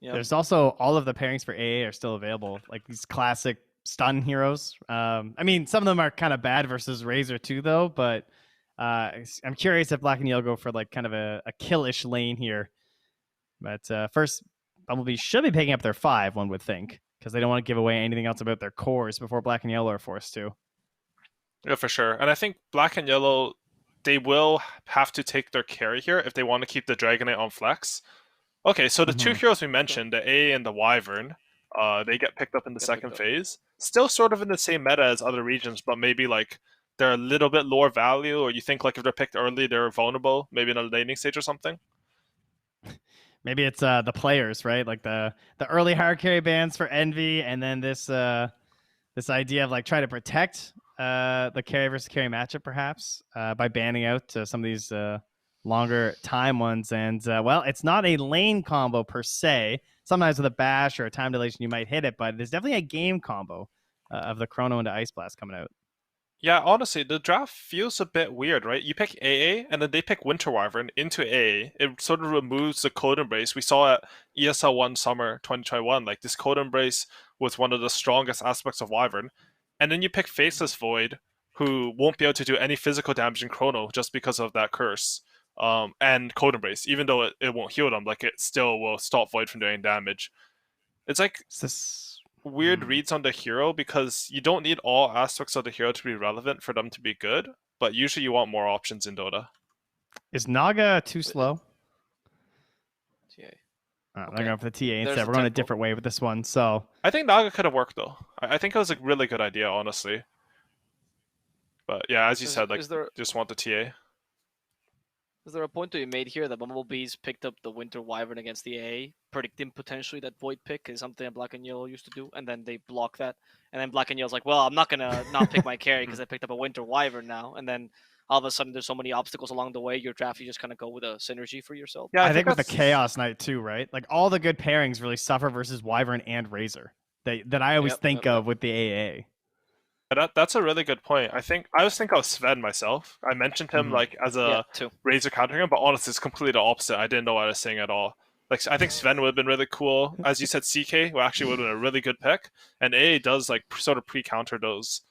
Yep. There's also all of the pairings for AA are still available, like these classic stun heroes. I mean, some of them are kind of bad versus Razor too, though. But I'm curious if Black and Yellow go for like kind of a killish lane here. But first, Bumblebee should be picking up their 5, one would think, because they don't want to give away anything else about their cores before Black and Yellow are forced to. Yeah, for sure. And I think Black and Yellow, they will have to take their carry here if they want to keep the Dragonite on flex. Okay, so the two heroes we mentioned, the A and the Wyvern, they get picked up in the second phase. Still sort of in the same meta as other regions, but maybe like they're a little bit lower value, or you think like if they're picked early, they're vulnerable, maybe in a laning stage or something. Maybe it's the players, right? Like the early hard carry bans for Envy, and then this idea of like trying to protect the carry versus carry matchup, perhaps by banning out some of these longer time ones. And well, it's not a lane combo per se. Sometimes with a bash or a time dilation, you might hit it, but there's definitely a game combo of the Chrono into Ice Blast coming out. Yeah, honestly, the draft feels a bit weird, right? You pick AA, and then they pick Winter Wyvern into AA. It sort of removes the Code Embrace. We saw at ESL 1 Summer 2021, like this Code Embrace was one of the strongest aspects of Wyvern. And then you pick Faceless Void, who won't be able to do any physical damage in Chrono just because of that curse. And Code Embrace, even though it won't heal them, like it still will stop Void from doing damage. It's like weird reads on the hero because you don't need all aspects of the hero to be relevant for them to be good, but usually you want more options in Dota. Is Naga too slow? TA. They're going for the TA instead. We're going a different way with this one. So I think Naga could have worked though. I think it was a really good idea, honestly. But yeah, as you said, like just want the TA. Is there a point to be made here that Bumblebees picked up the Winter Wyvern against the AA, predicting potentially that Void pick is something that Black and Yellow used to do, and then they block that, and then Black and Yellow's like, well, I'm not gonna not pick my carry because I picked up a Winter Wyvern now, and then all of a sudden there's so many obstacles along the way, your draft, you just kind of go with a synergy for yourself. Yeah, I think with the Chaos Knight too, right? Like all the good pairings really suffer versus Wyvern and Razor that I always think of with the AA. That's a really good point. I was thinking of Sven myself. I mentioned him like as a Razor counter him, but honestly, it's completely the opposite. I didn't know what I was saying at all. Like I think Sven would have been really cool. As you said, CK actually would have been a really good pick, and AA does like sort of pre-counter those.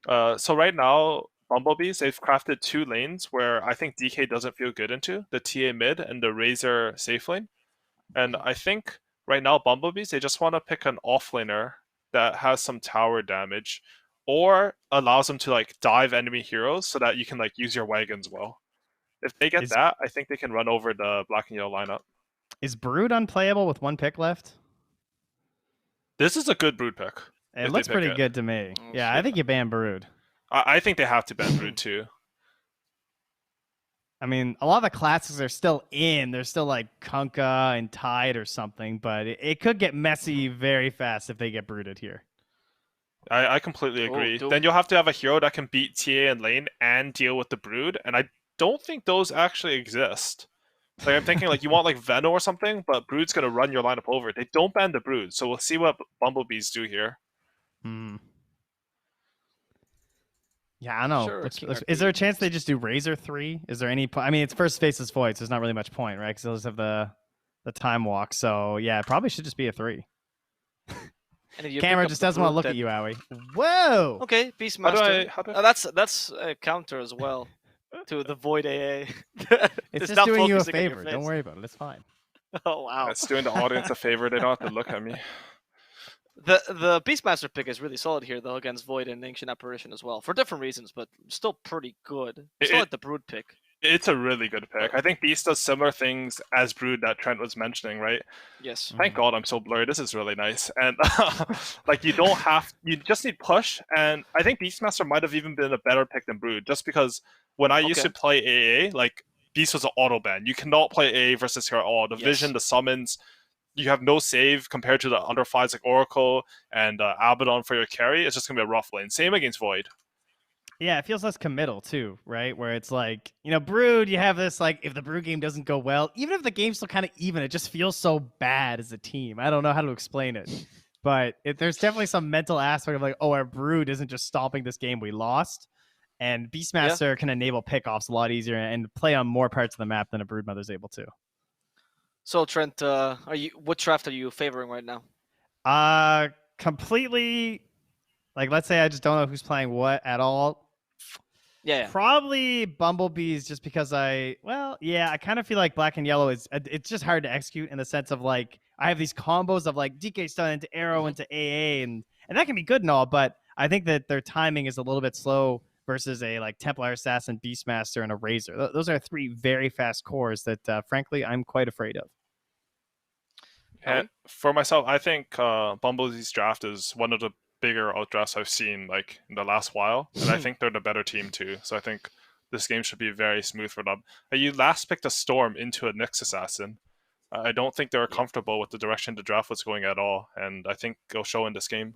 So right now, Bumblebees, they've crafted 2 lanes where I think DK doesn't feel good into, the TA mid and the Razor safe lane. And I think right now, Bumblebees, they just want to pick an offlaner that has some tower damage or allows them to like dive enemy heroes so that you can like use your wagons well. If they get that, I think they can run over the Black and Yellow lineup. Is Brood unplayable with 1 pick left? This is a good Brood pick. It looks pretty good to me. Yeah, I think you ban Brood. I think they have to ban Brood too. I mean, a lot of the classics are still in. They're still like Kunkka and Tide or something, but it could get messy very fast if they get brooded here. I completely agree. Then you'll have to have a hero that can beat TA and lane and deal with the Brood, and I don't think those actually exist. Like I'm thinking like you want like Veno or something, but Brood's going to run your lineup over. They don't ban the Brood, so we'll see what Bumblebees do here. Yeah, I don't know. Sure, is there a chance they just do Razor 3? Is there any I mean, it's first Faceless Void, so there's not really much point, right? Because they'll just have the time walk. So, yeah, it probably should just be a 3. Camera just doesn't want to look at you, Aui. Whoa! Okay, Beastmaster. That's a counter as well to the Void AA. It's just doing you a favor. Don't worry about it. It's fine. Oh, wow. It's doing the audience a favor. They don't have to look at me. The Beastmaster pick is really solid here, though, against Void and Ancient Apparition as well, for different reasons, but still pretty good. Still like the Brood pick. It's a really good pick. I think Beast does similar things as Brood that Trent was mentioning, right? Yes. Thank God I'm so blurry. This is really nice. And like you just need push, and I think Beastmaster might have even been a better pick than Brood, just because when I used to play AA, like Beast was an auto ban. You cannot play AA versus her at all. The vision, the summons, you have no save compared to the under 5s like Oracle and Abaddon for your carry. It's just going to be a rough lane. Same against Void. Yeah, it feels less committal too, right? Where it's like, Brood, you have this, like, if the Brood game doesn't go well, even if the game's still kind of even, it just feels so bad as a team. I don't know how to explain it. But there's definitely some mental aspect of like, oh, our Brood isn't just stopping this game we lost. And Beastmaster can enable pickoffs a lot easier and play on more parts of the map than a Broodmother's able to. So Trent, what draft are you favoring right now? Completely. Like, let's say I just don't know who's playing what at all. Yeah. Probably bumblbees, just because I kind of feel like black and yellow it's just hard to execute in the sense of like I have these combos of like DK stun into arrow into AA and that can be good and all, but I think that their timing is a little bit slow versus a like Templar Assassin, Beastmaster, and a Razor. Those are three very fast cores that frankly I'm quite afraid of. And for myself, I think Bumblebee's draft is one of the bigger outdrafts I've seen like in the last while, and I think they're the better team too. So I think this game should be very smooth for them. You last picked a Storm into a Nyx Assassin. I don't think they were comfortable with the direction the draft was going at all, and I think it'll show in this game.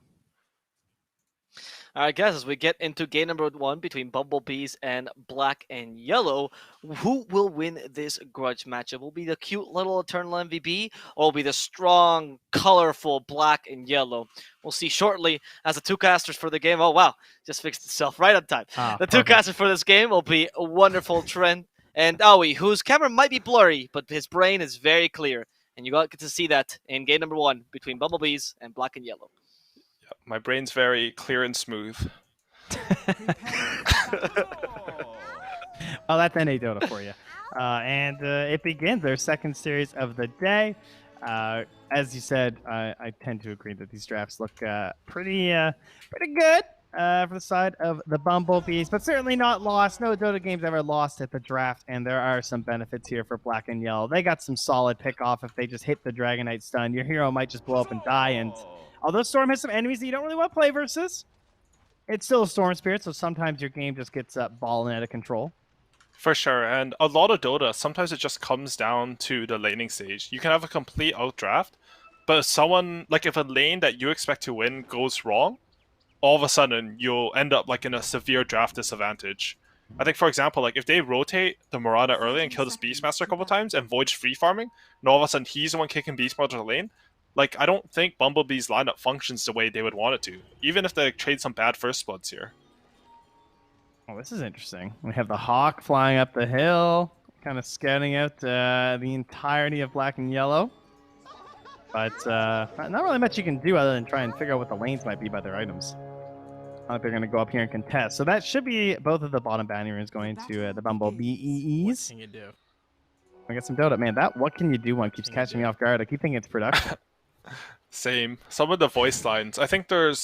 All right, guys, as we get into game number 1 between Bumblebees and Black and Yellow, who will win this grudge matchup? Will be the cute little Eternal MVP, or will be the strong, colorful Black and Yellow? We'll see shortly as the two casters for the game. Oh, wow, just fixed itself right on time. The two casters for this game will be wonderful Trent and Aui, whose camera might be blurry, but his brain is very clear. And you got to see that in game number 1 between Bumblebees and Black and Yellow. My brain's very clear and smooth. Well, that's NA Dota for you. And it begins their second series of the day. As you said, I tend to agree that these drafts look pretty good for the side of the Bumblebees, but certainly not lost. No Dota game's ever lost at the draft, and there are some benefits here for Black and Yellow. They got some solid pick off if they just hit the Dragonite stun. Your hero might just blow up and die, and although Storm has some enemies that you don't really want to play versus, it's still a Storm Spirit, so sometimes your game just gets balling out of control. For sure, and a lot of Dota, sometimes it just comes down to the laning stage. You can have a complete outdraft, but if someone, like if a lane that you expect to win goes wrong, all of a sudden you'll end up like in a severe draft disadvantage. I think, for example, like if they rotate the Mirana early and kill this Beastmaster a couple times and Void's free farming, and all of a sudden he's the one kicking Beastmaster to the lane, like, I don't think Bumblebee's lineup functions the way they would want it to, even if they trade some bad first bloods here. Oh, this is interesting. We have the Hawk flying up the hill, kind of scouting out the entirety of Black and Yellow. But not really much you can do other than try and figure out what the lanes might be by their items. Not like they're going to go up here and contest. So that should be both of the bottom bounty runes going to the bEE's. What can you do? We got some Dota. Man, that what can you do one keeps catching me off guard. I keep thinking it's production. Same. Some of the voice lines. I think I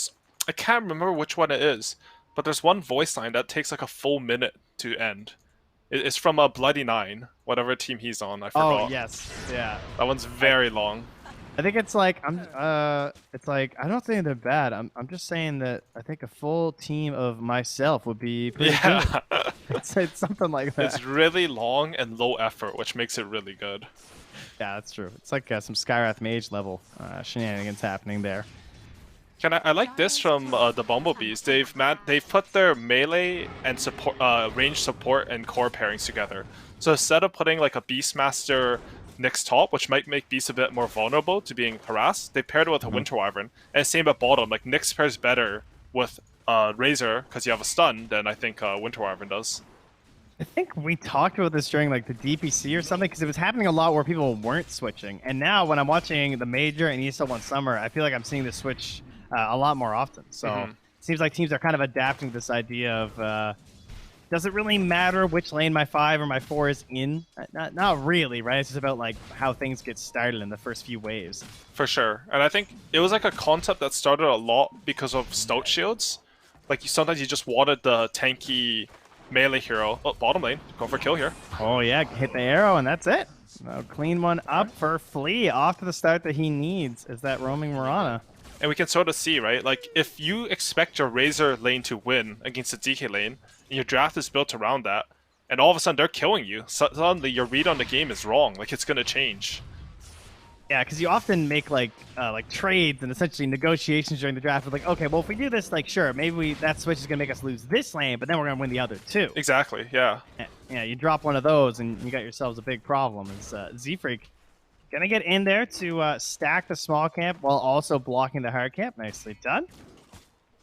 can't remember which one it is, but there's one voice line that takes like a full minute to end. It's from a Bloody Nine, whatever team he's on. I forgot. Oh yes, yeah. That one's very long. I think it's like it's like I don't think they're bad. I'm just saying that I think a full team of myself would be pretty good. It's something like that. It's really long and low effort, which makes it really good. Yeah, that's true. It's like some Skywrath Mage level shenanigans happening there. I like this from the Bumblebees. They've put their melee and support, range support and core pairings together. So instead of putting like a Beastmaster Nyx top, which might make Beast a bit more vulnerable to being harassed, they paired it with a Winter Wyvern. And same at bottom, like Nyx pairs better with Razor because you have a stun than I think Winter Wyvern does. I think we talked about this during like the DPC or something because it was happening a lot where people weren't switching. And now when I'm watching the Major and ESL 1 Summer, I feel like I'm seeing this switch a lot more often. So it seems like teams are kind of adapting to this idea of does it really matter which lane my 5 or my 4 is in? Not really, right? It's just about like how things get started in the first few waves. For sure. And I think it was like a concept that started a lot because of Stout Shields. Like sometimes you just wanted the tanky melee hero. Oh, bottom lane. Go for kill here. Oh yeah, hit the arrow and that's it. I'll clean one up for Flea off to the start that he needs is that roaming Mirana. And we can sort of see, right? Like, if you expect your Razor lane to win against the DK lane, and your draft is built around that, and all of a sudden they're killing you, suddenly your read on the game is wrong. Like, it's going to change. Yeah, because you often make, like trades and essentially negotiations during the draft. With like, okay, well, if we do this, like, sure, maybe that switch is going to make us lose this lane, but then we're going to win the other too. Exactly, yeah. Yeah, you drop one of those, and you got yourselves a big problem. It's Z-Freak gonna get in there to stack the small camp while also blocking the hard camp. Nicely done.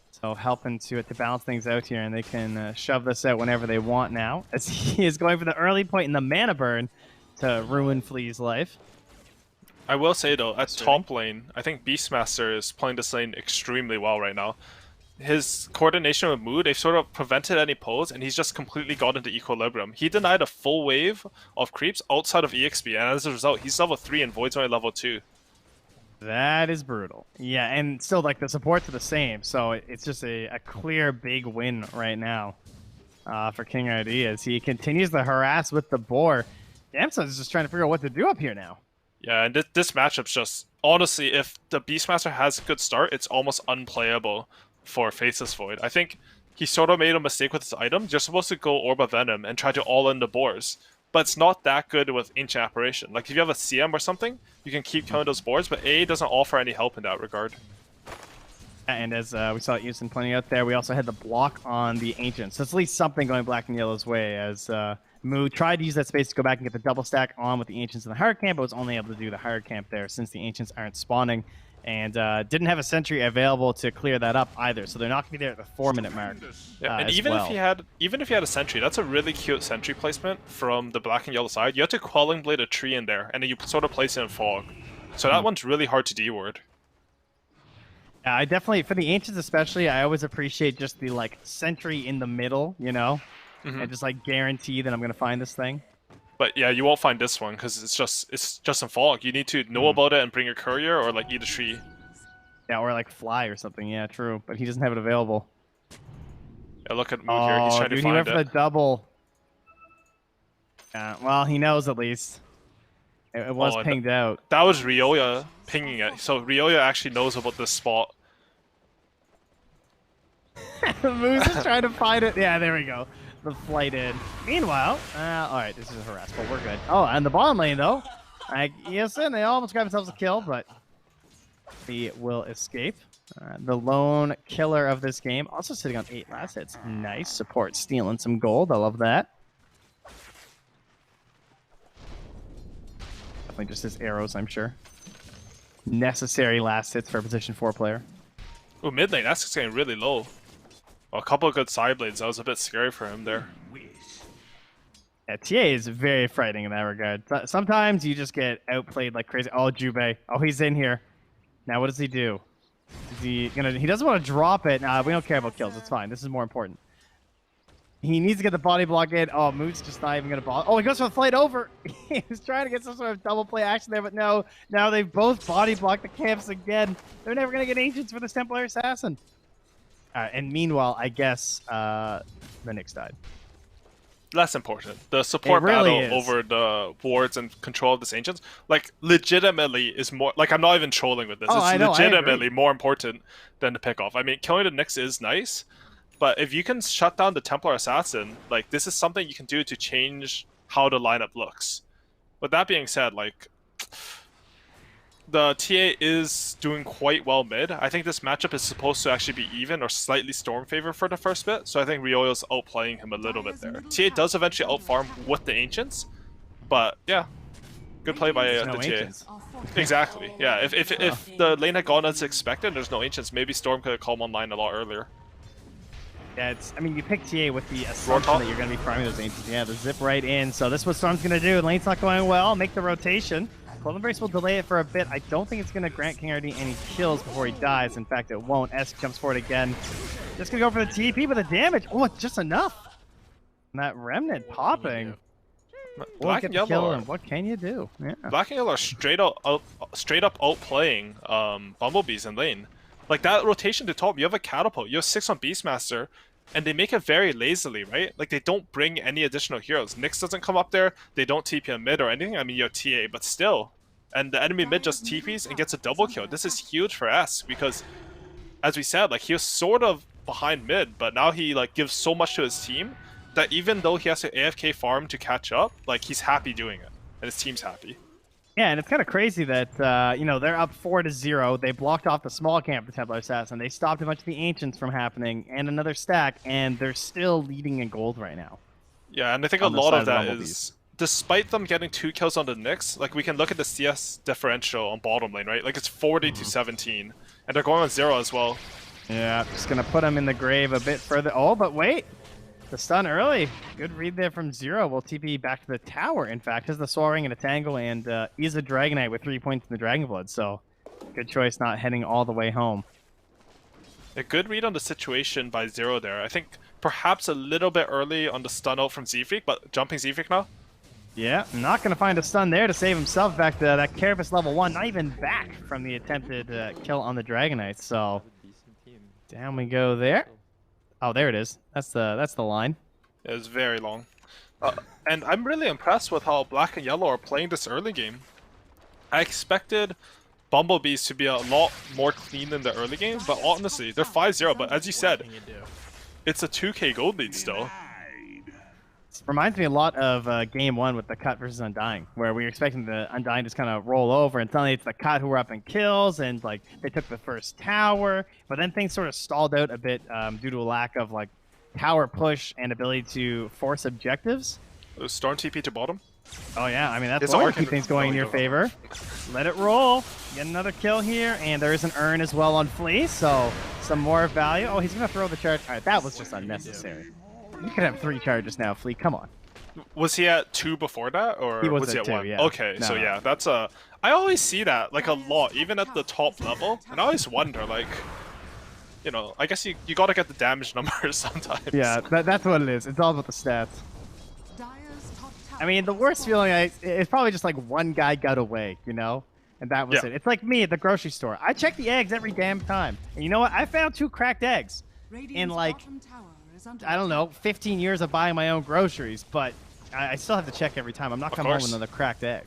So helping to balance things out here, and they can shove this out whenever they want now. As he is going for the early point in the mana burn to ruin Flea's life. I will say though, at top lane, I think Beastmaster is playing this lane extremely well right now. His coordination with Mood, they've sort of prevented any pulls, and he's just completely got into equilibrium. He denied a full wave of creeps outside of EXP, and as a result, he's level 3 and Void's only level 2. That is brutal. Yeah, and still, like, the supports are the same, so it's just a clear big win right now for King RD as he continues to harass with the boar. Damson is just trying to figure out what to do up here now. Yeah, and this matchup's just... Honestly, if the Beastmaster has a good start, it's almost unplayable for Faceless Void. I think he sort of made a mistake with his item. You're supposed to go Orb of Venom and try to all-in the boars, but it's not that good with Ancient Apparition. Like, if you have a CM or something, you can keep killing those boars, but A doesn't offer any help in that regard. And as we saw Houston pointing out there, we also had the block on the Ancients. So it's at least something going Black and Yellow's way, as Moo tried to use that space to go back and get the double stack on with the Ancients in the hard camp, but was only able to do the hard camp there since the Ancients aren't spawning. And didn't have a sentry available to clear that up either, so they're not going to be there at the 4-minute mark. Yeah, and even if he had a sentry, that's a really cute sentry placement from the Black and Yellow side. You have to Quelling Blade a tree in there, and then you sort of place it in fog. So that one's really hard to D-ward. Yeah, I definitely, for the Ancients especially, I always appreciate just the like sentry in the middle, you know, and just like guarantee that I'm going to find this thing. But yeah, you won't find this one because it's just in fog. You need to know about it and bring your courier, or like eat a tree. Yeah, or like fly or something. Yeah, true. But he doesn't have it available. Yeah, look at Moo here. He's trying to find he went for the double. Well, he knows at least. It was pinged out. That was Ryoya pinging it. So Ryoya actually knows about this spot. Moo's just trying to find it. Yeah, there we go. The flight in. Meanwhile, all right, this is a harass, but we're good. Oh, and the bottom lane though, Houston, they almost got themselves a kill, but he will escape. The lone killer of this game, also sitting on 8 last hits. Nice support, stealing some gold. I love that. Definitely just his arrows, I'm sure. Necessary last hits for a position 4 player. Oh, mid lane, that's getting really low. A couple of good side blades. That was a bit scary for him there. Yeah, TA is very frightening in that regard. Sometimes you just get outplayed like crazy. Oh, Jubei. Oh, he's in here. Now what does he do? Is he gonna? He doesn't want to drop it. Nah, we don't care about kills. It's fine. This is more important. He needs to get the body block in. Oh, Moot's just not even gonna bother. Oh, he goes for the flight over. He's trying to get some sort of double play action there, but no. Now they've both body blocked the camps again. They're never gonna get Ancients for this Templar Assassin. And meanwhile, I guess the Nyx died. Less important. The support battle over the wards and control of this Ancients, like, legitimately is more... Like, I'm not even trolling with this. It's legitimately more important than the pick-off. I mean, killing the Nyx is nice, but if you can shut down the Templar Assassin, like, this is something you can do to change how the lineup looks. But that being said, like... The TA is doing quite well mid. I think this matchup is supposed to actually be even or slightly Storm favor for the first bit, so I think Ryoya's outplaying him a little bit there. TA does eventually outfarm with the Ancients, but yeah, good play by the TA. Exactly, yeah. If the lane had gone as expected, there's no Ancients, maybe Storm could have come online a lot earlier. Yeah, I mean, you pick TA with the assumption that you're going to be farming those Ancients. Yeah, the zip right in, so this is what Storm's going to do. Lane's not going well, make the rotation. Golden Brace will delay it for a bit. I don't think it's going to grant King RD any kills before he dies. In fact, it won't. S jumps forward again. Just going to go for the TP, but the damage, oh, it's just enough. And that Remnant popping. Black and Yellow. What can you do? Yeah. Black and Yellow are straight up outplaying Bumblebees in lane. Like, that rotation to top, you have a Catapult, you have 6 on Beastmaster, and they make it very lazily, right? Like, they don't bring any additional heroes. Nyx doesn't come up there, they don't TP a mid or anything. I mean, you have TA, but still. And the enemy mid just TPs and gets a double kill. This is huge for S, because, as we said, like, he was sort of behind mid, but now he, like, gives so much to his team that even though he has to AFK farm to catch up, like, he's happy doing it. And his team's happy. Yeah, and it's kind of crazy that, you know, they're up 4-0. They blocked off the small camp, the Templar Assassin. They stopped a bunch of the Ancients from happening, and another stack, and they're still leading in gold right now. Yeah, and I think a lot of that is, despite them getting 2 kills on the Nyx, like, we can look at the CS differential on bottom lane, right? Like, it's 40 to 17, and they're going on 0 as well. Yeah, just going to put them in the grave a bit further. Oh, but wait! the stun early. Good read there from Zero. We'll TP back to the tower, in fact. Has the Soul Ring and a Tangle, and is a Dragonite with 3 points in the Dragon Blood, so good choice not heading all the way home. A good read on the situation by Zero there. I think perhaps a little bit early on the stun out from Z-Freak, but jumping Z-Freak now. Yeah, not going to find a stun there to save himself. Back to that Carapace level 1, not even back from the attempted kill on the Dragonite, so down we go there. Oh, there it is. That's the line. It was very long. And I'm really impressed with how Black and Yellow are playing this early game. I expected bEE's to be a lot more clean in the early game, but honestly, they're 5-0, but as you said, it's a 2k gold lead still. It reminds me a lot of game 1 with the Cut versus Undying, where we were expecting the Undying to just kind of roll over, and suddenly it's the Cut who were up in kills, and like they took the first tower, but then things sort of stalled out a bit due to a lack of like tower push and ability to force objectives. Storm TP to bottom. Oh yeah, I mean that's one of the things going in your favor. Let it roll. Get another kill here, and there is an Urn as well on Flea, so some more value. Oh, he's gonna throw the charge. All right, that was just unnecessary. You could have 3 charges now, Flea. Come on. Was he at 2 before that, or he was he at 2, 1? Yeah. Okay, no, so no. yeah, that's a. I always see that like a lot, even at the top level, and I always wonder like, you know, I guess you got to get the damage numbers sometimes. Yeah, that's what it is. It's all about the stats. I mean, the worst feeling is probably just like one guy got away, you know? And that was it. It's like me at the grocery store. I check the eggs every damn time. And you know what? I found 2 cracked eggs in like, I don't know, 15 years of buying my own groceries. But I still have to check every time. I'm not coming home with another cracked egg.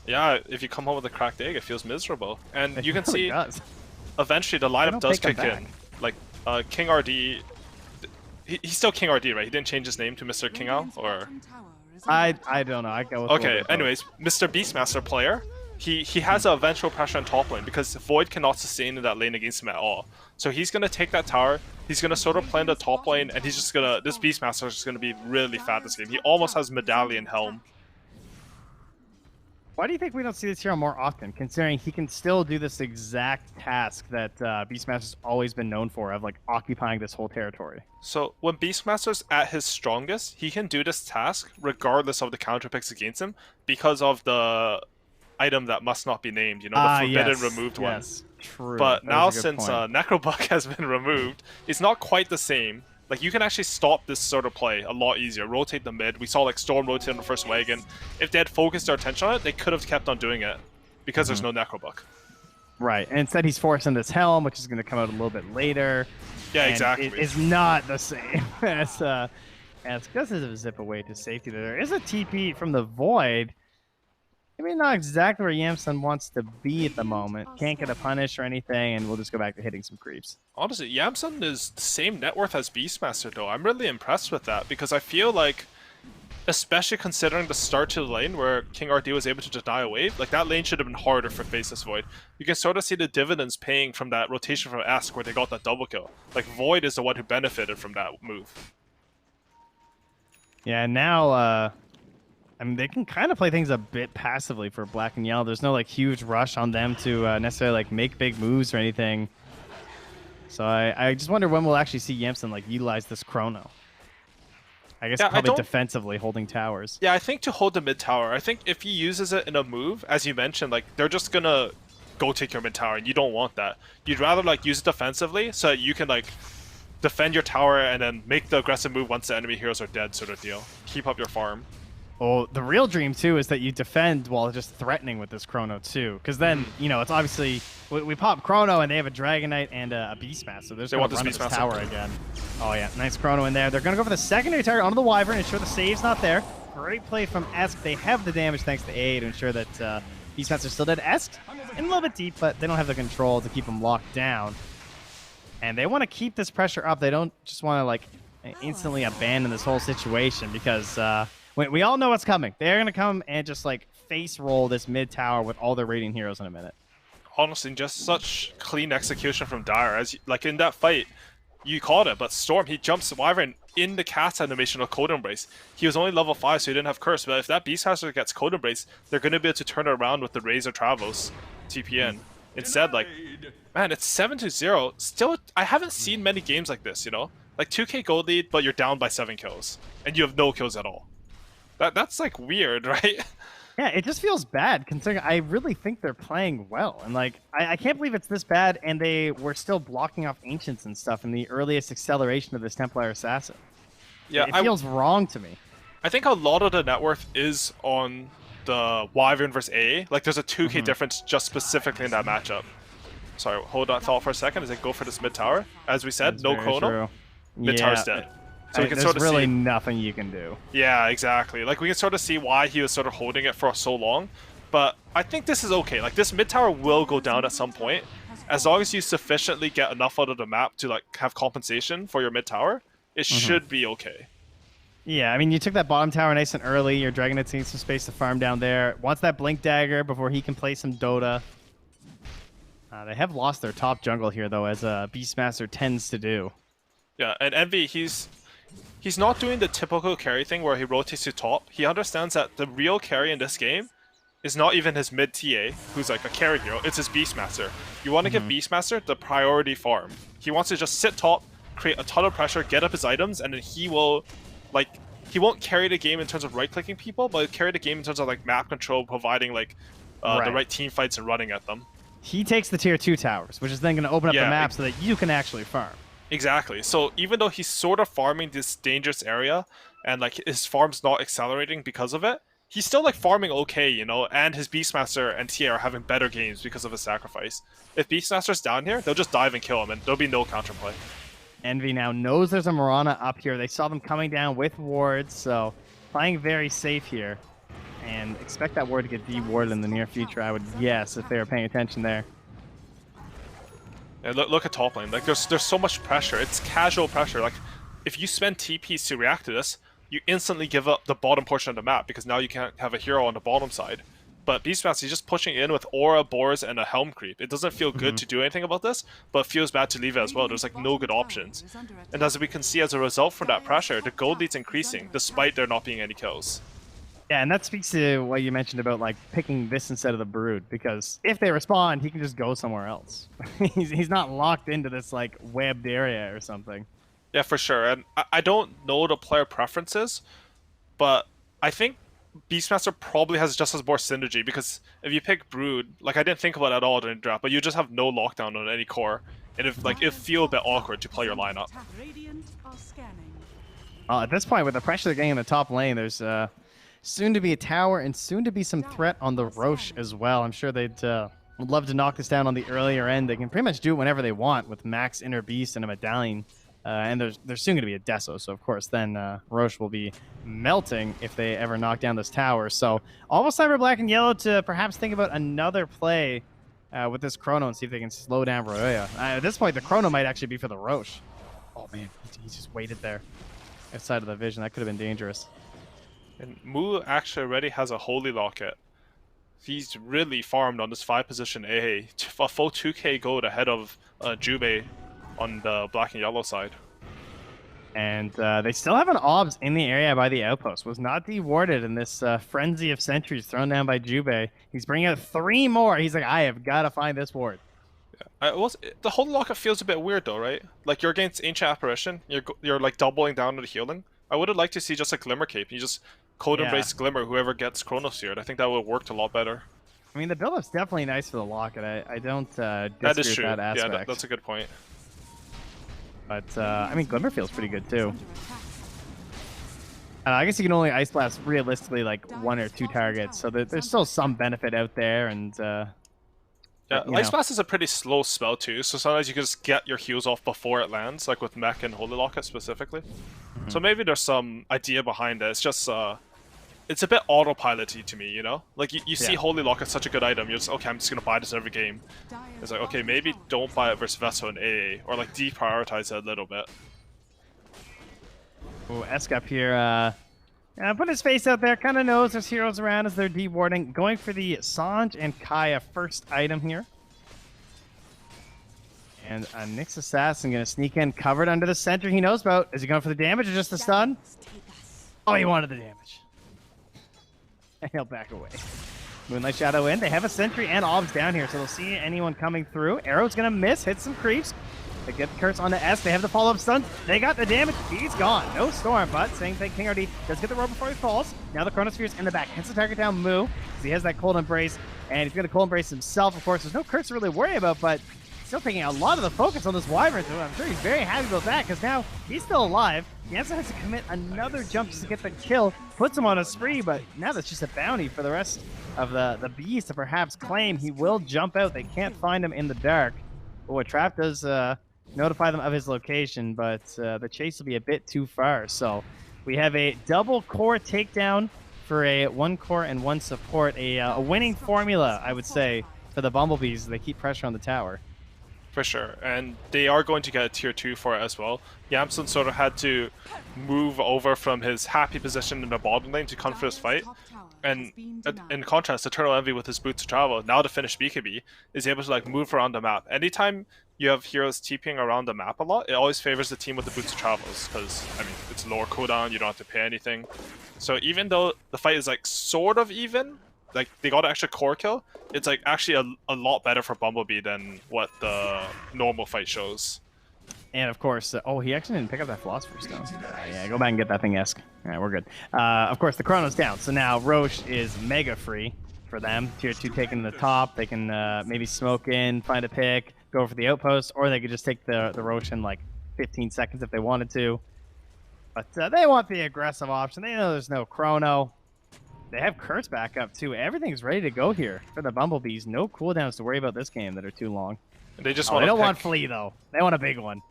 Yeah, if you come home with a cracked egg, it feels miserable. And It you can really see does. Eventually the lineup does kick back. in. Like, King RD... He's still King RD, right? He didn't change his name to Mr. King Ao, or... I don't know. I go with okay, anyways, Mr. Beastmaster player, he has a eventual pressure on top lane because Void cannot sustain in that lane against him at all. So he's gonna take that tower, he's gonna sort of play in the top lane, and he's just gonna this Beastmaster is just gonna be really fat this game. He almost has Medallion Helm. Why do you think we don't see this hero more often, considering he can still do this exact task that Beastmaster's always been known for, of like occupying this whole territory? So when Beastmaster's at his strongest, he can do this task regardless of the counter picks against him because of the item that must not be named, you know, the forbidden removed one. True. But now since Necrobuck has been removed, it's not quite the same. Like, you can actually stop this sort of play a lot easier. Rotate the mid. We saw, like, Storm rotate on the first wagon. If they had focused their attention on it, they could have kept on doing it. Because there's no Necrobuck. Right. And instead, he's forcing this Helm, which is going to come out a little bit later. Yeah, exactly. It is not the same as because there's a zip away to safety. There is a TP from the Void. Maybe not exactly where Yamsun wants to be at the moment. Can't get a punish or anything, and we'll just go back to hitting some creeps. Honestly, Yamsun is the same net worth as Beastmaster, though. I'm really impressed with that, because I feel like, especially considering the start to the lane where King RD was able to deny a wave, like that lane should have been harder for Faceless Void. You can sort of see the dividends paying from that rotation from Ask where they got that double kill. Like, Void is the one who benefited from that move. Yeah, now, I mean, they can kind of play things a bit passively for Black and Yellow. There's no like huge rush on them to necessarily like make big moves or anything. So I just wonder when we'll actually see Yamsun like utilize this Chrono. I guess probably defensively holding towers. Yeah, I think to hold the mid tower. I think if he uses it in a move, as you mentioned, like they're just gonna go take your mid tower, and you don't want that. You'd rather like use it defensively so that you can like defend your tower and then make the aggressive move once the enemy heroes are dead, sort of deal. Keep up your farm. Well, the real dream, too, is that you defend while just threatening with this Chrono, too. Because then, you know, it's obviously... We pop Chrono, and they have a Dragonite and a Beastmaster. So they're just going to run this tower again. Oh, yeah. Nice Chrono in there. They're going to go for the secondary target onto the Wyvern, ensure the save's not there. Great play from Esk. They have the damage thanks to A to ensure that Beastmaster's still dead. Esk in a little bit deep, but they don't have the control to keep him locked down. And they want to keep this pressure up. They don't just want to, like, instantly abandon this whole situation because... we all know what's coming. They're going to come and just, like, face roll this mid tower with all their Radiant heroes in a minute. Honestly, just such clean execution from Dire. As like, in that fight, you called it, but Storm, he jumps Wyvern in the cast animation of Cold Embrace. He was only level 5, so he didn't have Curse, but if that Beastmaster gets Cold Embrace, they're going to be able to turn it around with the Razor Travels TPN. Instead, like, man, it's 7-0. Still, I haven't seen many games like this, you know? Like 2k gold lead, but you're down by 7 kills, and you have no kills at all. That's like weird, right? Yeah, it just feels bad considering I really think they're playing well. And like, I can't believe it's this bad and they were still blocking off Ancients and stuff in the earliest acceleration of this Templar Assassin. Yeah, it feels wrong to me. I think a lot of the net worth is on the Wyvern versus A. Like, there's a 2k difference just specifically in that matchup. Sorry, hold on thought for a second as I go for this mid tower. As we said, no chrono. Mid tower's dead. So we can there's sort of really see nothing you can do. Yeah, exactly. Like, we can sort of see why he was sort of holding it for so long. But I think this is okay. Like, this mid tower will go down at some point. As long as you sufficiently get enough out of the map to like have compensation for your mid tower, it should be okay. Yeah, I mean, you took that bottom tower nice and early. Your Dragonet's needs some space to farm down there. Wants that Blink Dagger before he can play some Dota. They have lost their top jungle here, though, as Beastmaster tends to do. Yeah, and Envy, he's not doing the typical carry thing where he rotates to top. He understands that the real carry in this game is not even his mid TA, who's like a carry hero, it's his Beastmaster. You want to give Beastmaster the priority farm. He wants to just sit top, create a ton of pressure, get up his items, and then he will, like, he won't carry the game in terms of right-clicking people, but he'll carry the game in terms of like map control, providing like the right team fights and running at them. He takes the tier 2 towers, which is then going to open up the map so that you can actually farm. Exactly. So even though he's sort of farming this dangerous area, and like his farm's not accelerating because of it, he's still like farming okay, you know, and his Beastmaster and TA are having better games because of his sacrifice. If Beastmaster's down here, they'll just dive and kill him, and there'll be no counterplay. Envy now knows there's a Mirana up here. They saw them coming down with wards, so playing very safe here. And expect that ward to get de-warded in the near future, I would guess, if they were paying attention there. Yeah, look at top lane. Like, there's so much pressure. It's casual pressure. Like, if you spend TPs to react to this, you instantly give up the bottom portion of the map because now you can't have a hero on the bottom side. But Beastmaster, he's just pushing in with Aura, Boars, and a Helm creep. It doesn't feel good to do anything about this, but it feels bad to leave it as well. There's like no good options. And as we can see as a result from that pressure, the gold lead's increasing, despite there not being any kills. Yeah, and that speaks to what you mentioned about like picking this instead of the Brood, because if they respond, he can just go somewhere else. he's not locked into this like webbed area or something. Yeah, for sure. And I don't know the player preferences, but I think Beastmaster probably has just as more synergy, because if you pick Brood, like I didn't think about it at all during the draft, but you just have no lockdown on any core, and if like it feel a bit awkward to play your lineup. At this point, with the pressure they're getting in the top lane, there's soon to be a tower and soon to be some threat on the Roche as well. I'm sure they'd would love to knock this down on the earlier end. They can pretty much do it whenever they want with Max Inner Beast and a Medallion. And there's soon going to be a Deso, so of course then Roche will be melting if they ever knock down this tower. So almost time for Black and Yellow to perhaps think about another play with this Chrono and see if they can slow down Roya. At this point, the Chrono might actually be for the Roche. Oh man, he just waited there outside of the vision. That could have been dangerous. And Mu actually already has a Holy Locket. He's really farmed on this 5-position AA. A full 2k gold ahead of Jubei on the black and yellow side. And they still have an Obs in the area by the outpost. Was not de-warded in this frenzy of sentries thrown down by Jubei. He's bringing out 3 more. He's like, I have got to find this ward. Yeah. The Holy Locket feels a bit weird though, right? Like, you're against Ancient Apparition. You're like doubling down on the healing. I would have liked to see just a Glimmer Cape. You just Code Embrace Glimmer whoever gets Chronosphered. I think that would have worked a lot better. I mean, the build-up's definitely nice for the Locket. I don't disagree that is true. with that aspect. Yeah, that's a good point. But, I mean, Glimmer feels pretty good, too. I guess you can only Ice Blast realistically, like, 1 or 2 targets, so there's still some benefit out there, and... yeah, Ice Blast is a pretty slow spell, too, so sometimes you can just get your heals off before it lands, like with Mech and Holy Locket specifically. So maybe there's some idea behind it. It's just, it's a bit autopilot-y to me, you know? Like, you see Holy Locket such a good item, you're just, okay, I'm just gonna buy this every game. It's like, okay, maybe don't buy it versus Vessel and AA, or like deprioritize it a little bit. Oh, Esk up here, put his face out there, kind of knows there's heroes around as they're de-warding. Going for the Sanj and Kaya first item here. And Nyx Assassin going to sneak in, covered under the center he knows about. Is he going for the damage or just the stun? Oh, he wanted the damage. And he'll back away. Moonlight Shadow in. They have a sentry and Obs down here, so they'll see anyone coming through. Arrow's going to miss, hit some creeps. They get the curse onto S. They have the follow-up stun. They got the damage. He's gone. No storm, but same thing. King RD does get the rope before he falls. Now the Chronosphere's in the back. Hits the target down Moo, because he has that cold embrace, and he's going to cold embrace himself. Of course, there's no curse to really worry about, but still taking a lot of the focus on this Wyvern, so I'm sure he's very happy about that, because now he's still alive. He also has to commit another jump just to get the kill. Puts him on a spree, but now that's just a bounty for the rest of the bEE's to perhaps claim. He will jump out. They can't find him in the dark. Oh, a trap does notify them of his location, but the chase will be a bit too far. So we have a double core takedown for a 1 core and 1 support. A winning formula, I would say, for the bumblebEE's. They keep pressure on the tower. For sure, and they are going to get a tier 2 for it as well. Yamsun sort of had to move over from his happy position in the bottom lane to come for this fight. And in contrast, Eternal Envy with his boots of travel, now to finish BKB, is able to like move around the map. Anytime you have heroes TPing around the map a lot, it always favors the team with the boots of travels, because I mean it's lower cooldown, you don't have to pay anything. So even though the fight is like sort of even, like they got an extra core kill, it's like actually a lot better for Bumblebee than what the normal fight shows. And of course, oh, he actually didn't pick up that Philosopher's Stone. Yeah, go back and get that thing, Esk. All right, we're good. Of course, the Chrono's down, so now Roche is mega free for them. Tier 2 taking the top. They can maybe smoke in, find a pick, go for the outpost, or they could just take the Roche in like 15 seconds if they wanted to. But they want the aggressive option. They know there's no Chrono. They have Curse back up too. Everything's ready to go here for the bumblebEE's. No cooldowns to worry about this game that are too long. They just they don't want Flea though. They want a big one.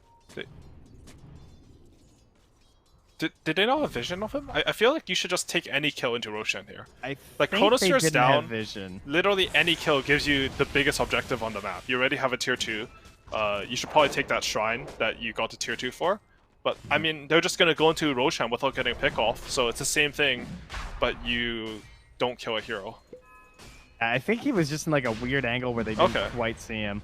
Did they not have vision of him? I feel like you should just take any kill into Roshan here. Like Chronosphere's down. Vision. Literally any kill gives you the biggest objective on the map. You already have a tier 2. You should probably take that shrine that you got to tier 2 for. But I mean, they're just gonna go into Roshan without getting a pick off, so it's the same thing, but you don't kill a hero. I think he was just in like a weird angle where they didn't quite see him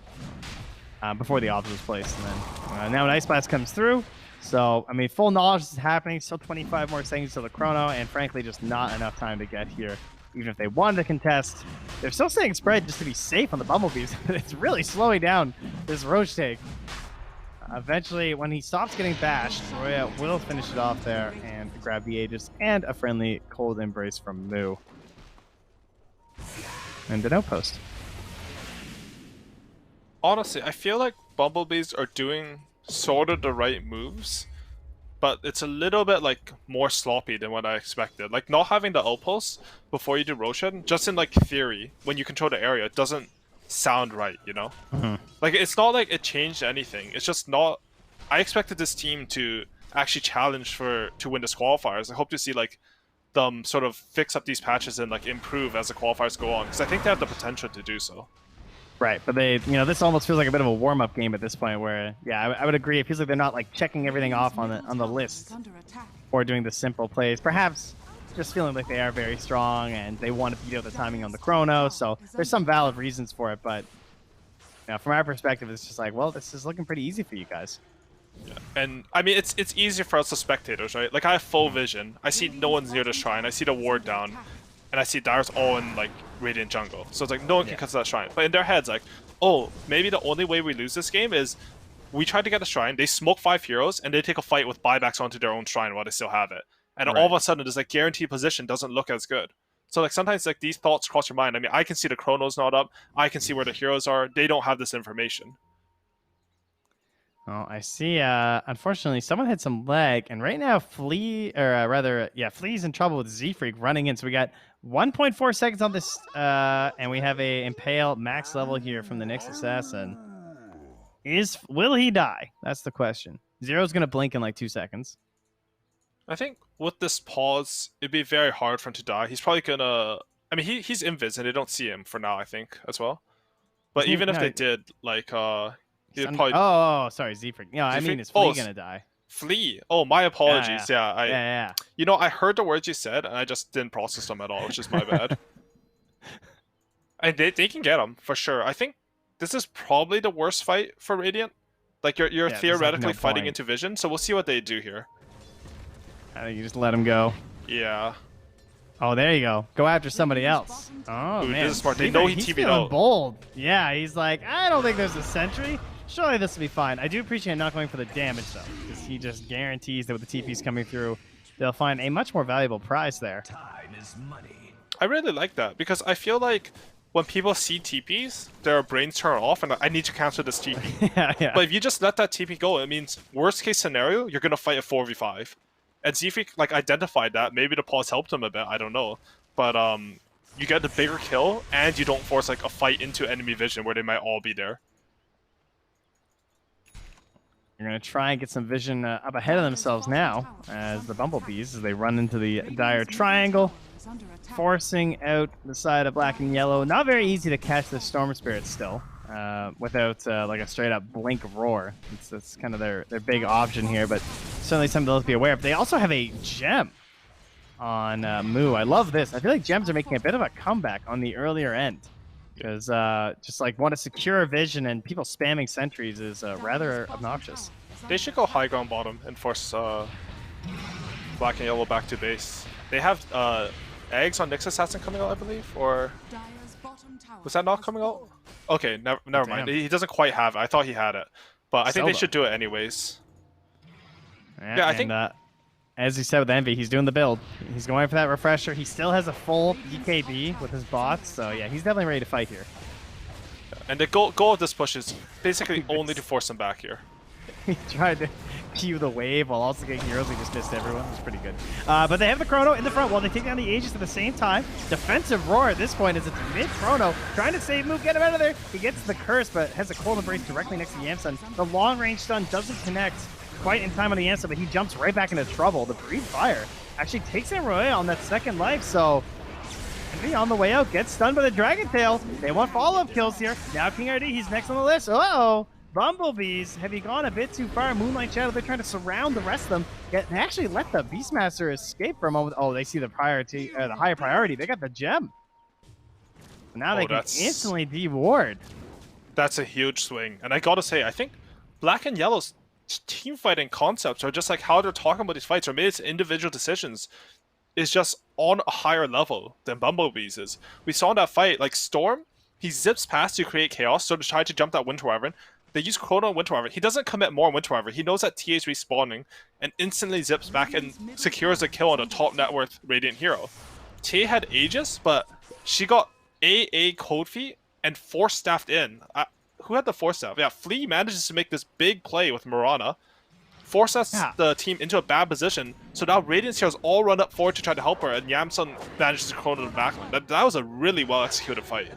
before the obs was placed. And then now an Ice Blast comes through. So, I mean, full knowledge is happening. Still 25 more seconds to the Chrono, and frankly, just not enough time to get here. Even if they wanted to contest, they're still staying spread just to be safe on the bumblebEE's. It's really slowing down this Roche take. Eventually, when he stops getting bashed, Roya will finish it off there and grab the Aegis and a friendly cold embrace from Moo. And an outpost. Honestly, I feel like bumblebEE's are doing sort of the right moves, but it's a little bit like more sloppy than what I expected. Like not having the outpost before you do Roshan, just in like theory, when you control the area, it doesn't sound right, you know? Like it's not like it changed anything. It's just not. I expected this team to actually challenge to win this qualifiers. I hope to see like them sort of fix up these patches and like improve as the qualifiers go on, because I think they have the potential to do so. Right, but they, this almost feels like a bit of a warm-up game at this point. Where, yeah, I would agree. It feels like they're not like checking everything off on the list or doing the simple plays. Perhaps just feeling like they are very strong and they want to beat out the timing on the Chrono. So there's some valid reasons for it, but from our perspective, it's just like, well, this is looking pretty easy for you guys. Yeah, and I mean, it's easier for us as spectators, right? Like I have full vision. I see no one's near the shrine. I see the ward down. And I see Dyer's all in like Radiant jungle. So it's like no one can cut to that shrine. But in their heads, like, oh, maybe the only way we lose this game is we try to get a shrine, they smoke 5 heroes, and they take a fight with buybacks onto their own shrine while they still have it. And all of a sudden, this like guaranteed position doesn't look as good. So like sometimes like these thoughts cross your mind. I mean, I can see the Chrono's not up. I can see where the heroes are. They don't have this information. Well, I see. Unfortunately, someone had some lag, and right now, Flea's in trouble with Z-Freak running in. So we got 1.4 seconds on this, and we have a Impale max level here from the next assassin. Will he die? That's the question. Zero's gonna blink in like 2 seconds. I think with this pause, it'd be very hard for him to die. He's probably gonna. I mean, he's invis, and they don't see him for now. I think as well. But even if they did, like, probably... sorry, Z-Freak. No, I mean, is Flea gonna die? Flea. Oh, my apologies. Yeah. I heard the words you said, and I just didn't process them at all, which is my bad. And they can get him, for sure. I think this is probably the worst fight for Radiant. Like, you're theoretically fighting into vision, so we'll see what they do here. I think you just let him go. Yeah. Oh, there you go. Go after somebody else. Oh, man. This is smart. They know he TV'd out. Bold. Yeah, he's like, I don't think there's a sentry. Surely this will be fine. I do appreciate not going for the damage, though, because he just guarantees that with the TPs coming through, they'll find a much more valuable prize there. Time is money. I really like that, because I feel like when people see TPs, their brains turn off, and like, I need to cancel this TP. Yeah. But if you just let that TP go, it means worst case scenario, you're going to fight a 4v5. And Zephyr like identified that. Maybe the pause helped him a bit, I don't know. But you get the bigger kill, and you don't force like a fight into enemy vision where they might all be there. You're going to try and get some vision up ahead of themselves now as the bumblebees, as they run into the dire triangle, forcing out the side of black and yellow. Not very easy to catch the storm spirit still without like a straight up blink roar. It's kind of their big option here, but certainly something to be aware of. They also have a gem on Moo. I love this. I feel like gems are making a bit of a comeback on the earlier end. Because just like want to secure vision and people spamming sentries is rather obnoxious. They should go high ground bottom and force black and yellow back to base. They have eggs on Nyx Assassin coming out, I believe, or was that not coming out? Okay, never mind. He doesn't quite have it. I thought he had it, but I think they should do it anyways. Yeah, I think. As he said with Envy, he's doing the build. He's going for that refresher. He still has a full BKB with his bots, so yeah, he's definitely ready to fight here. And the goal of this push is basically only to force him back here. He tried to cue the wave while also getting heroes. He just missed everyone. It's pretty good. But they have the Chrono in the front while they take down the Aegis at the same time. Defensive roar at this point as it's mid-Chrono. Trying to save Move, get him out of there. He gets the curse, but has a cold embrace directly next to Yamsun. The long-range stun doesn't connect quite in time on the Yamsun, but he jumps right back into trouble. The Breed Fire actually takes in Roy on that second life, so Envy on the way out gets stunned by the Dragon Tail. They want follow-up kills here. Now King RD, he's next on the list. Uh-oh. Bumblebees, have you gone a bit too far? Moonlight Shadow, they're trying to surround the rest of them. They actually let the Beastmaster escape for a moment. Oh, they see the priority, the higher priority. They got the gem. Now they can instantly de-ward. That's a huge swing. And I gotta say, I think Black and Yellow's team fighting concepts, or just like how they're talking about these fights, or maybe it's individual decisions, is just on a higher level than Bumblebees is. We saw in that fight, like Storm, he zips past to create chaos, so to try to jump that Winter Wyvern. They use Chrono and Winter Wyvern. He doesn't commit more on Winter Wyvern. He knows that TA is respawning and instantly zips back and secures a kill on a top net worth Radiant hero. TA had Aegis, but she got AA Cold Feet and Force Staffed in. Who had the Force Staff? Yeah, Flea manages to make this big play with Mirana. Forces the team into a bad position, so now Radiant heroes all run up forward to try to help her, and Yamsun manages to Chrono the backline. That was a really well executed fight.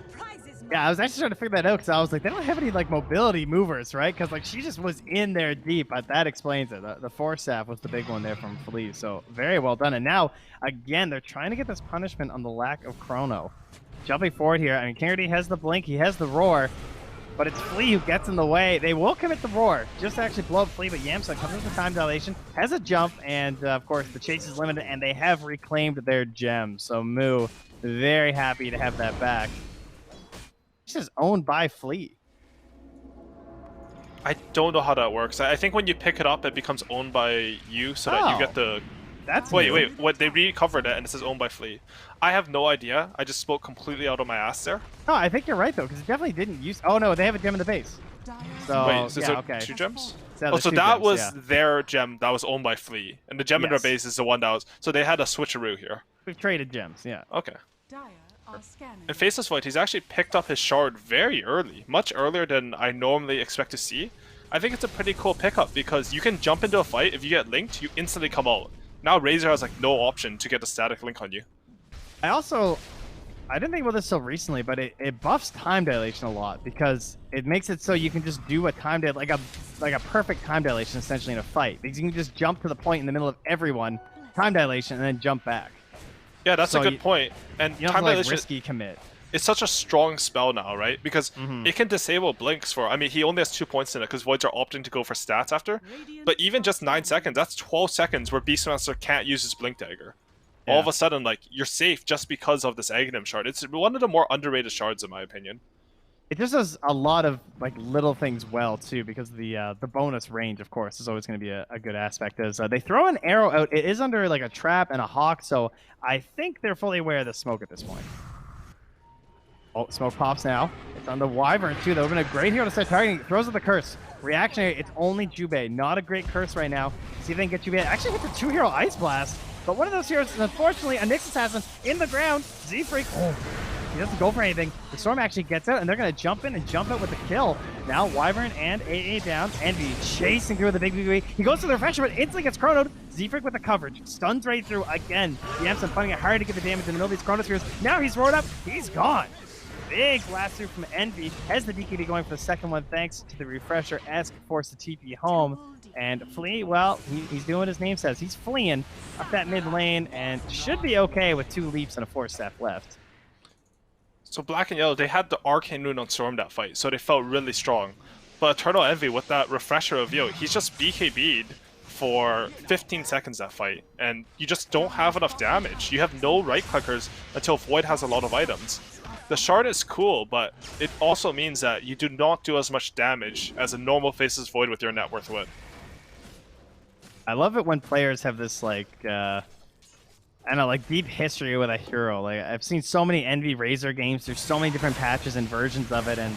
Yeah, I was actually trying to figure that out because I was like, they don't have any like mobility movers, right? Because like she just was in there deep, but that explains it. The Force Staff was the big one there from Flea, so very well done. And now, again, they're trying to get this punishment on the lack of Chrono. Jumping forward here, I mean, King RD has the blink, he has the roar, but it's Flea who gets in the way. They will commit the roar, just to actually blow up Flea, but Yamsun comes with the time dilation, has a jump, and of course the chase is limited, and they have reclaimed their gem. So Moo, very happy to have that back. This is owned by Flea. I don't know how that works. I think when you pick it up, it becomes owned by you, so that you get the... Wait, what? They recovered it, and it says owned by Flea. I have no idea. I just spoke completely out of my ass there. No, I think you're right, though, because it definitely didn't use... Oh, no, they have a gem in the base. So, wait, is there okay. 2 gems? So so that was their gem that was owned by Flea, and the gem in their base is the one that was... So they had a switcheroo here. We've traded gems, yeah. Okay. In Faceless Void, he's actually picked up his shard very early, much earlier than I normally expect to see. I think it's a pretty cool pickup because you can jump into a fight. If you get linked, you instantly come out. Now Razor has like no option to get the static link on you. I didn't think about this so recently, but it buffs time dilation a lot because it makes it so you can just do a time dilation, like a perfect time dilation essentially in a fight. Because you can just jump to the point in the middle of everyone, time dilation, and then jump back. Yeah, that's a good point. And you don't have to, like, risky commit. It's such a strong spell now, right? Because it can disable blinks for... I mean, he only has 2 points in it because Voids are opting to go for stats after. But even just 9 seconds, that's 12 seconds where Beastmaster can't use his Blink Dagger. All of a sudden, like, you're safe just because of this Aghanim shard. It's one of the more underrated shards, in my opinion. It just does a lot of like little things well too, because the bonus range, of course, is always going to be a good aspect. As they throw an arrow out, it is under like a trap and a hawk, so I think they're fully aware of the smoke at this point. Oh, smoke pops now. It's on the Wyvern too. That would have been a great hero to start targeting. Throws with the curse. Reactionary, it's only Jubei. Not a great curse right now. See if they can get Jubei. Actually hit the 2-hero Ice Blast. But one of those heroes is unfortunately a Nyx Assassin in the ground. Z-Freak, he doesn't go for anything. The Storm actually gets out, and they're going to jump in and jump out with the kill. Now Wyvern and AA down. Envy chasing through with the big BB. He goes for the refresher, but instantly gets chronoed. Z-Freak with the coverage. Stuns right through again. Yamson finding it hard to get the damage in the middle of these Chronospheres. Now he's roared up. He's gone. Big blast through from Envy. Has the BKB going for the second one thanks to the refresher-esque force to TP home. And Flea, well, he's doing what his name says. He's fleeing up that mid lane and should be okay with 2 leaps and a 4-step left. So Black and Yellow, they had the Arcane Rune on Storm that fight, so they felt really strong. But Eternal Envy, with that refresher of Yo, he's just BKB'd for 15 seconds that fight, and you just don't have enough damage. You have no right-clickers until Void has a lot of items. The shard is cool, but it also means that you do not do as much damage as a normal Faceless Void with your net worth would. I love it when players have this, like, I don't know, like, deep history with a hero. Like, I've seen so many Envy Razor games. There's so many different patches and versions of it, and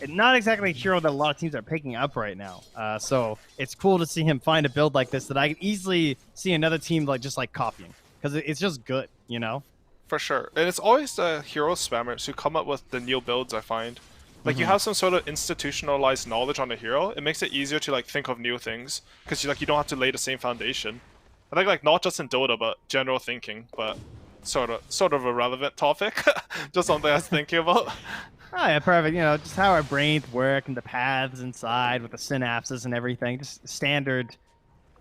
it's not exactly a hero that a lot of teams are picking up right now. So it's cool to see him find a build like this that I can easily see another team, like, just, like, copying. Because it's just good, you know? For sure. And it's always the hero spammers who come up with the new builds, I find. Like, you have some sort of institutionalized knowledge on a hero, it makes it easier to, like, think of new things. Because, you don't have to lay the same foundation. I think, like, not just in Dota, but general thinking, but sort of a relevant topic. Just something I was thinking about. Oh, yeah, perfect. You know, just how our brains work and the paths inside with the synapses and everything. Just standard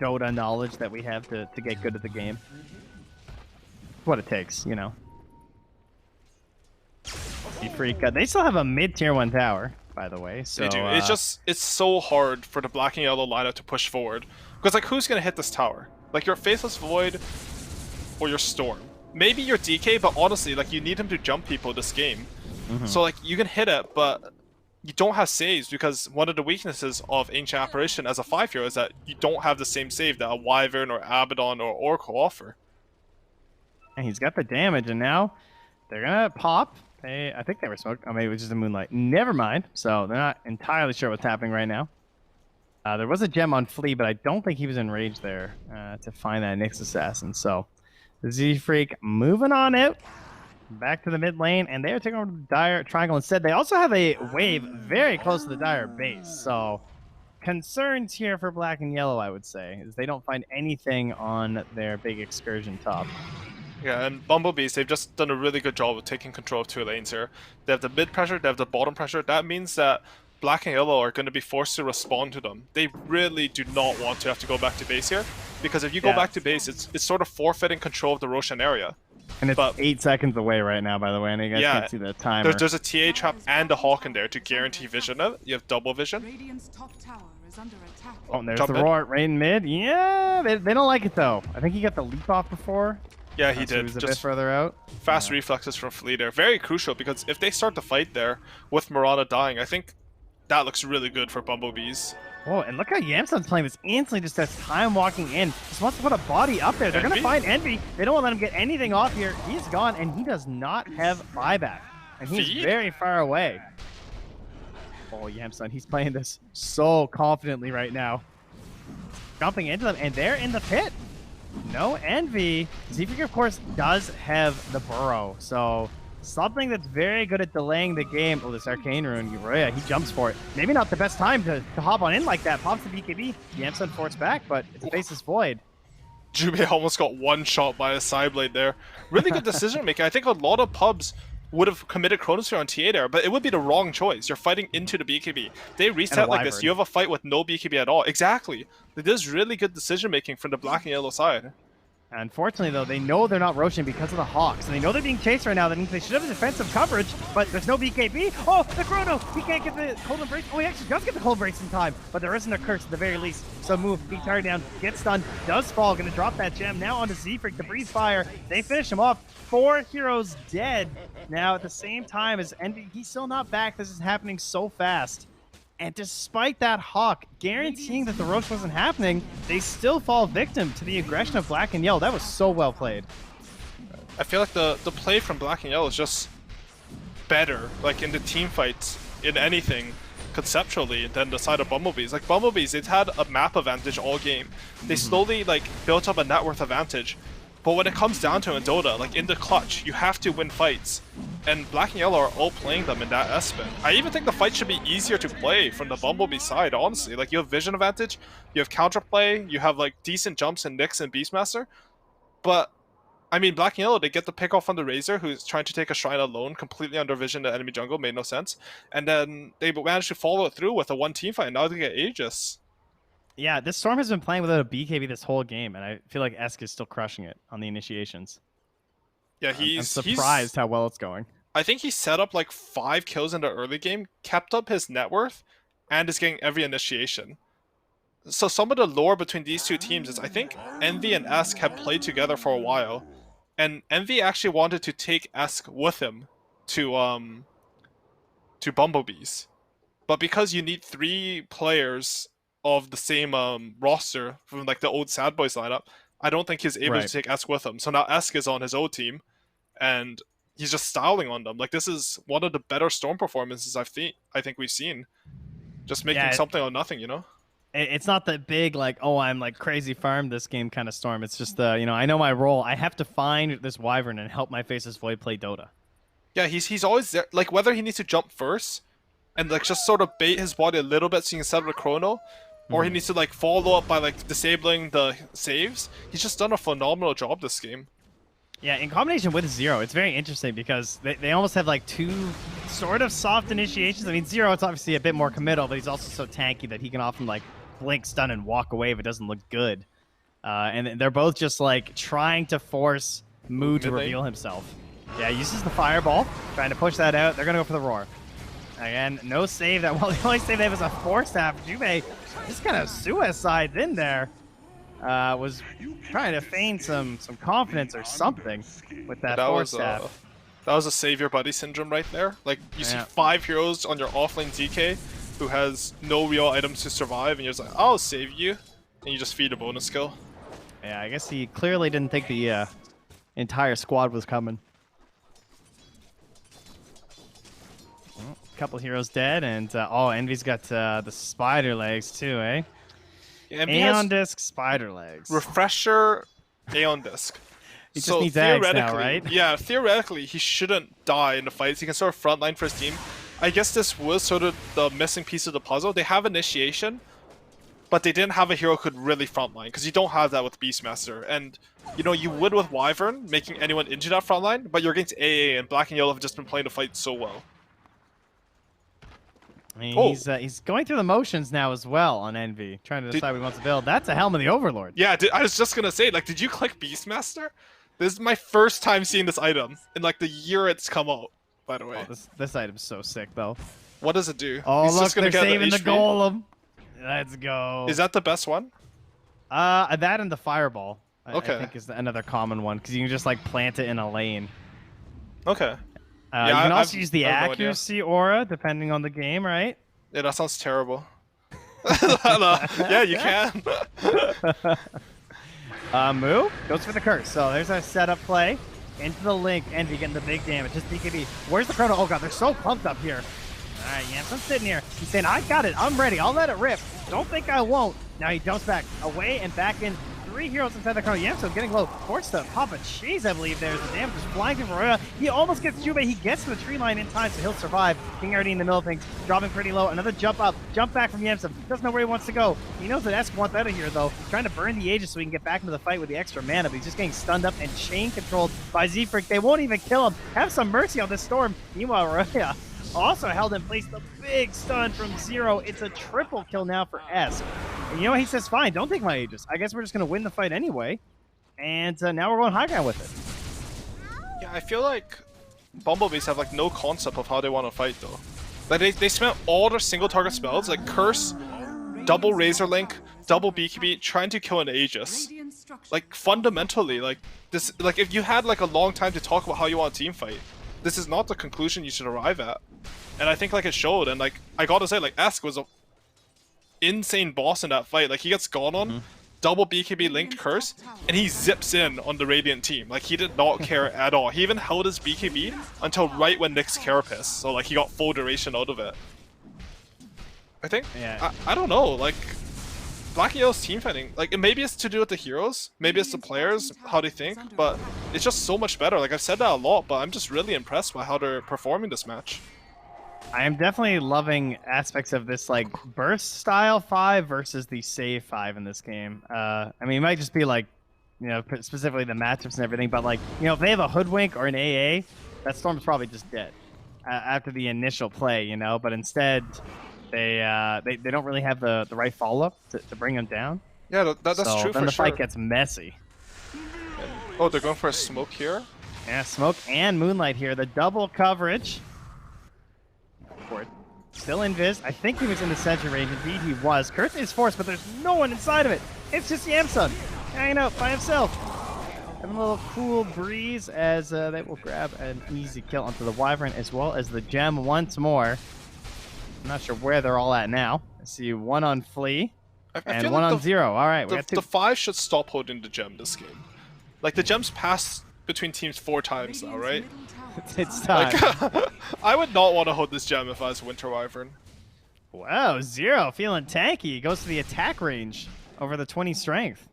Dota knowledge that we have to get good at the game. What it takes, you know. Freak. They still have a mid-tier 1 tower, by the way. So, they do. It's so hard for the Black and Yellow lineup to push forward. Because, like, who's going to hit this tower? Like, your Faceless Void or your Storm. Maybe your DK, but honestly, like, you need him to jump people this game. So, like, you can hit it, but you don't have saves because one of the weaknesses of Ancient Apparition as a 5-hero is that you don't have the same save that a Wyvern or Abaddon or Oracle offer. And he's got the damage, and now they're going to pop. I think they were smoked. Oh, maybe it was just a Moonlight. Never mind. So they're not entirely sure what's happening right now. There was a gem on Flea, but I don't think he was in rage there to find that Nyx Assassin. So Z-Freak moving on out. Back to the mid lane, and they're taking over the Dire Triangle instead. They also have a wave very close to the Dire base. So concerns here for Black and Yellow, I would say, is they don't find anything on their big excursion top. Yeah, and bEE's, they've just done a really good job of taking control of 2 lanes here. They have the mid pressure, they have the bottom pressure. That means that Black and Yellow are going to be forced to respond to them. They really do not want to have to go back to base here, because if you go back to base, it's sort of forfeiting control of the Roshan area. And it's 8 seconds away right now, by the way, and you guys can't see the timer. There's a TA trap and a Hawk in there to guarantee vision. You have double vision. Oh, and there's the roar right in mid. Yeah, they don't like it, though. I think he got the leap off before. Yeah, he did. He was a bit further out. Fast reflexes from Flea there. Very crucial, because if they start the fight there with Mirana dying, I think that looks really good for bEE's. Oh, and look how Yamson's playing this instantly, just as time walking in. Just wants to put a body up there. They're going to find Envy. They don't want to let him get anything off here. He's gone, and he does not have buyback. And he's very far away. Oh, Yamson, he's playing this so confidently right now. Jumping into them, and they're in the pit. No Envy. Z-Freak, of course, does have the burrow, so something that's very good at delaying the game. Oh, this Arcane Rune, yeah, he jumps for it. Maybe not the best time to hop on in like that. Pops the BKB. Yamson forced back, but it's a Faceless Void. Jubei almost got one shot by a Sideblade there. Really good decision making. I think a lot of pubs would have committed Chronosphere on TA there, but it would be the wrong choice. You're fighting into the BKB. They reset like this, you have a fight with no BKB at all. Exactly. It is really good decision making from the Black and Yellow side. Unfortunately, though, they know they're not Roshan because of the Hawks, and they know they're being chased right now. That means they should have a defensive coverage, but there's no BKB. Oh, the Chrono! He can't get the Cold Embrace. Oh, he actually does get the Cold Embrace in time, but there isn't a curse at the very least. So move, beat target down, gets stunned, does fall, gonna drop that gem. Now onto Z-Freak, the Breeze Fire. They finish him off. 4 heroes dead. Now, at the same time as Envy, he's still not back. This is happening so fast. And despite that Hawk guaranteeing that the Roche wasn't happening, they still fall victim to the aggression of Black and Yellow. That was so well played. I feel like the play from Black and Yellow is just better, like in the team fights, in anything, conceptually, than the side of Bumblebees. Like Bumblebees, they've had a map advantage all game. They slowly like built up a net worth advantage. But when it comes down to it in Dota, like in the clutch, you have to win fights. And Black and Yellow are all playing them in that S-spin. I even think the fight should be easier to play from the Bumblebee side, honestly. Like you have vision advantage, you have counterplay, you have like decent jumps in Nyx and Beastmaster. But I mean, Black and Yellow, they get the pick off on the Razor, who's trying to take a shrine alone, completely under vision the enemy jungle, made no sense. And then they managed to follow it through with a one team fight, and now they get Aegis. Yeah, this Storm has been playing without a BKB this whole game, and I feel like Esk is still crushing it on the initiations. Yeah, I'm surprised how well it's going. I think he set up like 5 kills in the early game, kept up his net worth, and is getting every initiation. So some of the lore between these two teams is I think Envy and Esk have played together for a while. And Envy actually wanted to take Esk with him to Bumblebees. But because you need 3 players of the same roster from like the old Sad Boys lineup, I don't think he's able to take Esk with him. So now Esk is on his old team, and he's just styling on them. Like this is one of the better Storm performances I think we've seen. Just making something out of nothing, you know? It's not that big, like, oh, I'm like crazy farmed this game kind of Storm. It's just, you know, I know my role. I have to find this Wyvern and help my Faceless Void play Dota. Yeah, he's always there. Like, whether he needs to jump first and, like, just sort of bait his body a little bit so he can set up the chrono, or he needs to, like, follow up by, like, disabling the saves, he's just done a phenomenal job this game. Yeah, in combination with Zero, it's very interesting because they almost have, like, 2 sort of soft initiations. I mean, Zero, it's obviously a bit more committal, but he's also so tanky that he can often, like, blink, stun, and walk away if it doesn't look good. And they're both just like trying to force Moo to reveal himself. Yeah, he uses the fireball, trying to push that out. They're gonna go for the roar. Again, no save. That well, the only save they have is a force staff. Juve just kind of suicides in there. Was trying to feign some confidence or something with that force staff. That was a save your buddy syndrome right there. Like you see 5 heroes on your offlane DK who has no real items to survive, and you're just like, I'll save you, and you just feed a bonus skill. Yeah, I guess he clearly didn't think the entire squad was coming. Well, a couple heroes dead, and oh, Envy's got the spider legs too, eh? Yeah, Aeon Disc spider legs. Refresher Aeon Disc. He just needs eggs now, right? Yeah, theoretically, he shouldn't die in the fights. He can sort of frontline for his team. I guess this was sort of the missing piece of the puzzle. They have initiation, but they didn't have a hero who could really frontline, because you don't have that with Beastmaster. And, you know, you would with Wyvern, making anyone into that frontline, but you're against AA, and Black and Yellow have just been playing the fight so well. I mean, he's going through the motions now as well on Envy, trying to decide what he wants to build. That's a Helm of the Overlord. Yeah, I was just going to say, like, did you click Beastmaster? This is my first time seeing this item in, like, the year it's come out. By the way, this item's so sick though. What does it do? Oh, look, they're saving the golem. Let's go. Is that the best one? That and the fireball. Okay. I think is another common one because you can just like plant it in a lane. Okay. Yeah, you can also use the accuracy aura depending on the game, right? Yeah, that sounds terrible. Yeah, you can. Moo goes for the curse. So there's our setup play. Into the link, Envy getting the big damage. Just BKB. Where's the chrono? Oh god, they're so pumped up here. Alright, Yamson's sitting here. He's saying, I got it. I'm ready. I'll let it rip. Don't think I won't. Now he jumps back away and back in. 3 heroes inside the chrono. Yamson getting low. Forced to pop a cheese, I believe. There's the damage is flying through Varroa. He almost gets Jube. He gets to the tree line in time, so he'll survive. King already in the middle of things. Dropping pretty low. Another jump up. Jump back from Yamson. Doesn't know where he wants to go. He knows that Esk wants out of here, though. He's trying to burn the Aegis so he can get back into the fight with the extra mana, but he's just getting stunned up and chain controlled by Z-Freak. They won't even kill him. Have some mercy on this Storm. Meanwhile, Varroa also held in place the big stun from Zero. It's a triple kill now for Esk. And you know what? He says, fine, don't take my Aegis. I guess we're just going to win the fight anyway. And now we're going high ground with it. Yeah, I feel like Bumblebees have like no concept of how they want to fight though. Like they spent all their single target spells, like Curse, double Razor Link, double BKB, trying to kill an Aegis. Like fundamentally, like this, like if you had like a long time to talk about how you want to team fight, this is not the conclusion you should arrive at. And I think like it showed, and like I gotta say, like Esk was a insane boss in that fight. Like he gets gone on, double BKB linked curse, and he zips in on the Radiant team. Like, he did not care at all. He even held his BKB until right when Nick's carapace, so like he got full duration out of it. I think. Yeah. I don't know. Like, Black and Yellow's team fighting, like, maybe it's to do with the heroes, maybe it's the players, how they think, but it's just so much better. Like, I've said that a lot, but I'm just really impressed by how they're performing this match. I am definitely loving aspects of this, like, burst style 5 versus the save 5 in this game. I mean, it might just be, like, you know, specifically the matchups and everything, but, like, you know, if they have a Hoodwink or an AA, that Storm's probably just dead after the initial play, you know, but instead... They don't really have the right follow-up to bring them down. Yeah, that's so true then for the sure. fight gets messy. Oh, they're going for a smoke here? Yeah, smoke and moonlight here. The double coverage. Still invis. I think he was in the center range. Indeed, he was. Curse is forced, but there's no one inside of it. It's just Yamsun hanging out by himself. Having a little cool breeze as they will grab an easy kill onto the Wyvern as well as the gem once more. I'm not sure where they're all at now. I see one on Flea and one on Zero. All right, we got 2. The 5 should stop holding the gem this game. Like, the gem's passed between teams 4 times now, right? It's time. Like, I would not want to hold this gem if I was Winter Wyvern. Wow, Zero feeling tanky. He goes to the attack range over the 20 strength.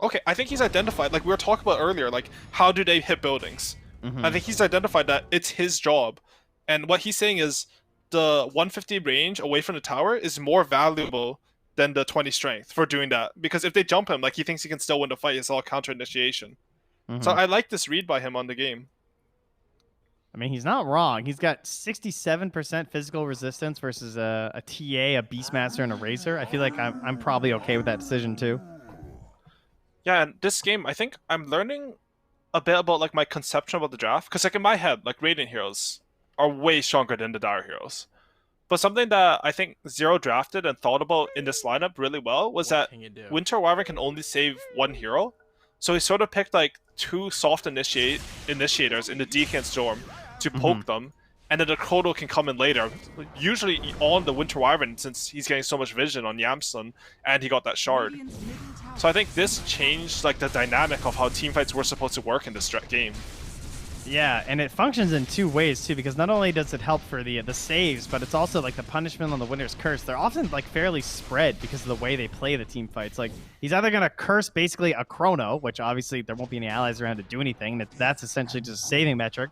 Okay, I think he's identified, like we were talking about earlier, like, how do they hit buildings? I think he's identified that it's his job. And what he's saying is, the 150 range away from the tower is more valuable than the 20 strength for doing that. Because if they jump him, like, he thinks he can still win the fight. It's all counter initiation. So I like this read by him on the game. I mean, he's not wrong. He's got 67% physical resistance versus a TA, a Beastmaster, and a Razor. I feel like I'm probably okay with that decision too. Yeah, and this game, I think I'm learning a bit about, like, my conception about the draft. Because, like, in my head, like, Radiant heroes are way stronger than the Dire heroes. But something that I think Zero drafted and thought about in this lineup really well was that Winter Wyvern can only save 1 hero. So he sort of picked, like, 2 soft initiators in the DK and Storm to poke them, and then the Chrono can come in later, usually on the Winter Wyvern since he's getting so much vision on Yamsun, and he got that shard. So I think this changed, like, the dynamic of how teamfights were supposed to work in this game. Yeah, and it functions in 2 ways too, because not only does it help for the saves, but it's also like the punishment on the Winter's Curse. They're often like fairly spread because of the way they play the team fights. Like, he's either gonna curse basically a Chrono, which obviously there won't be any allies around to do anything. That's essentially just a saving metric,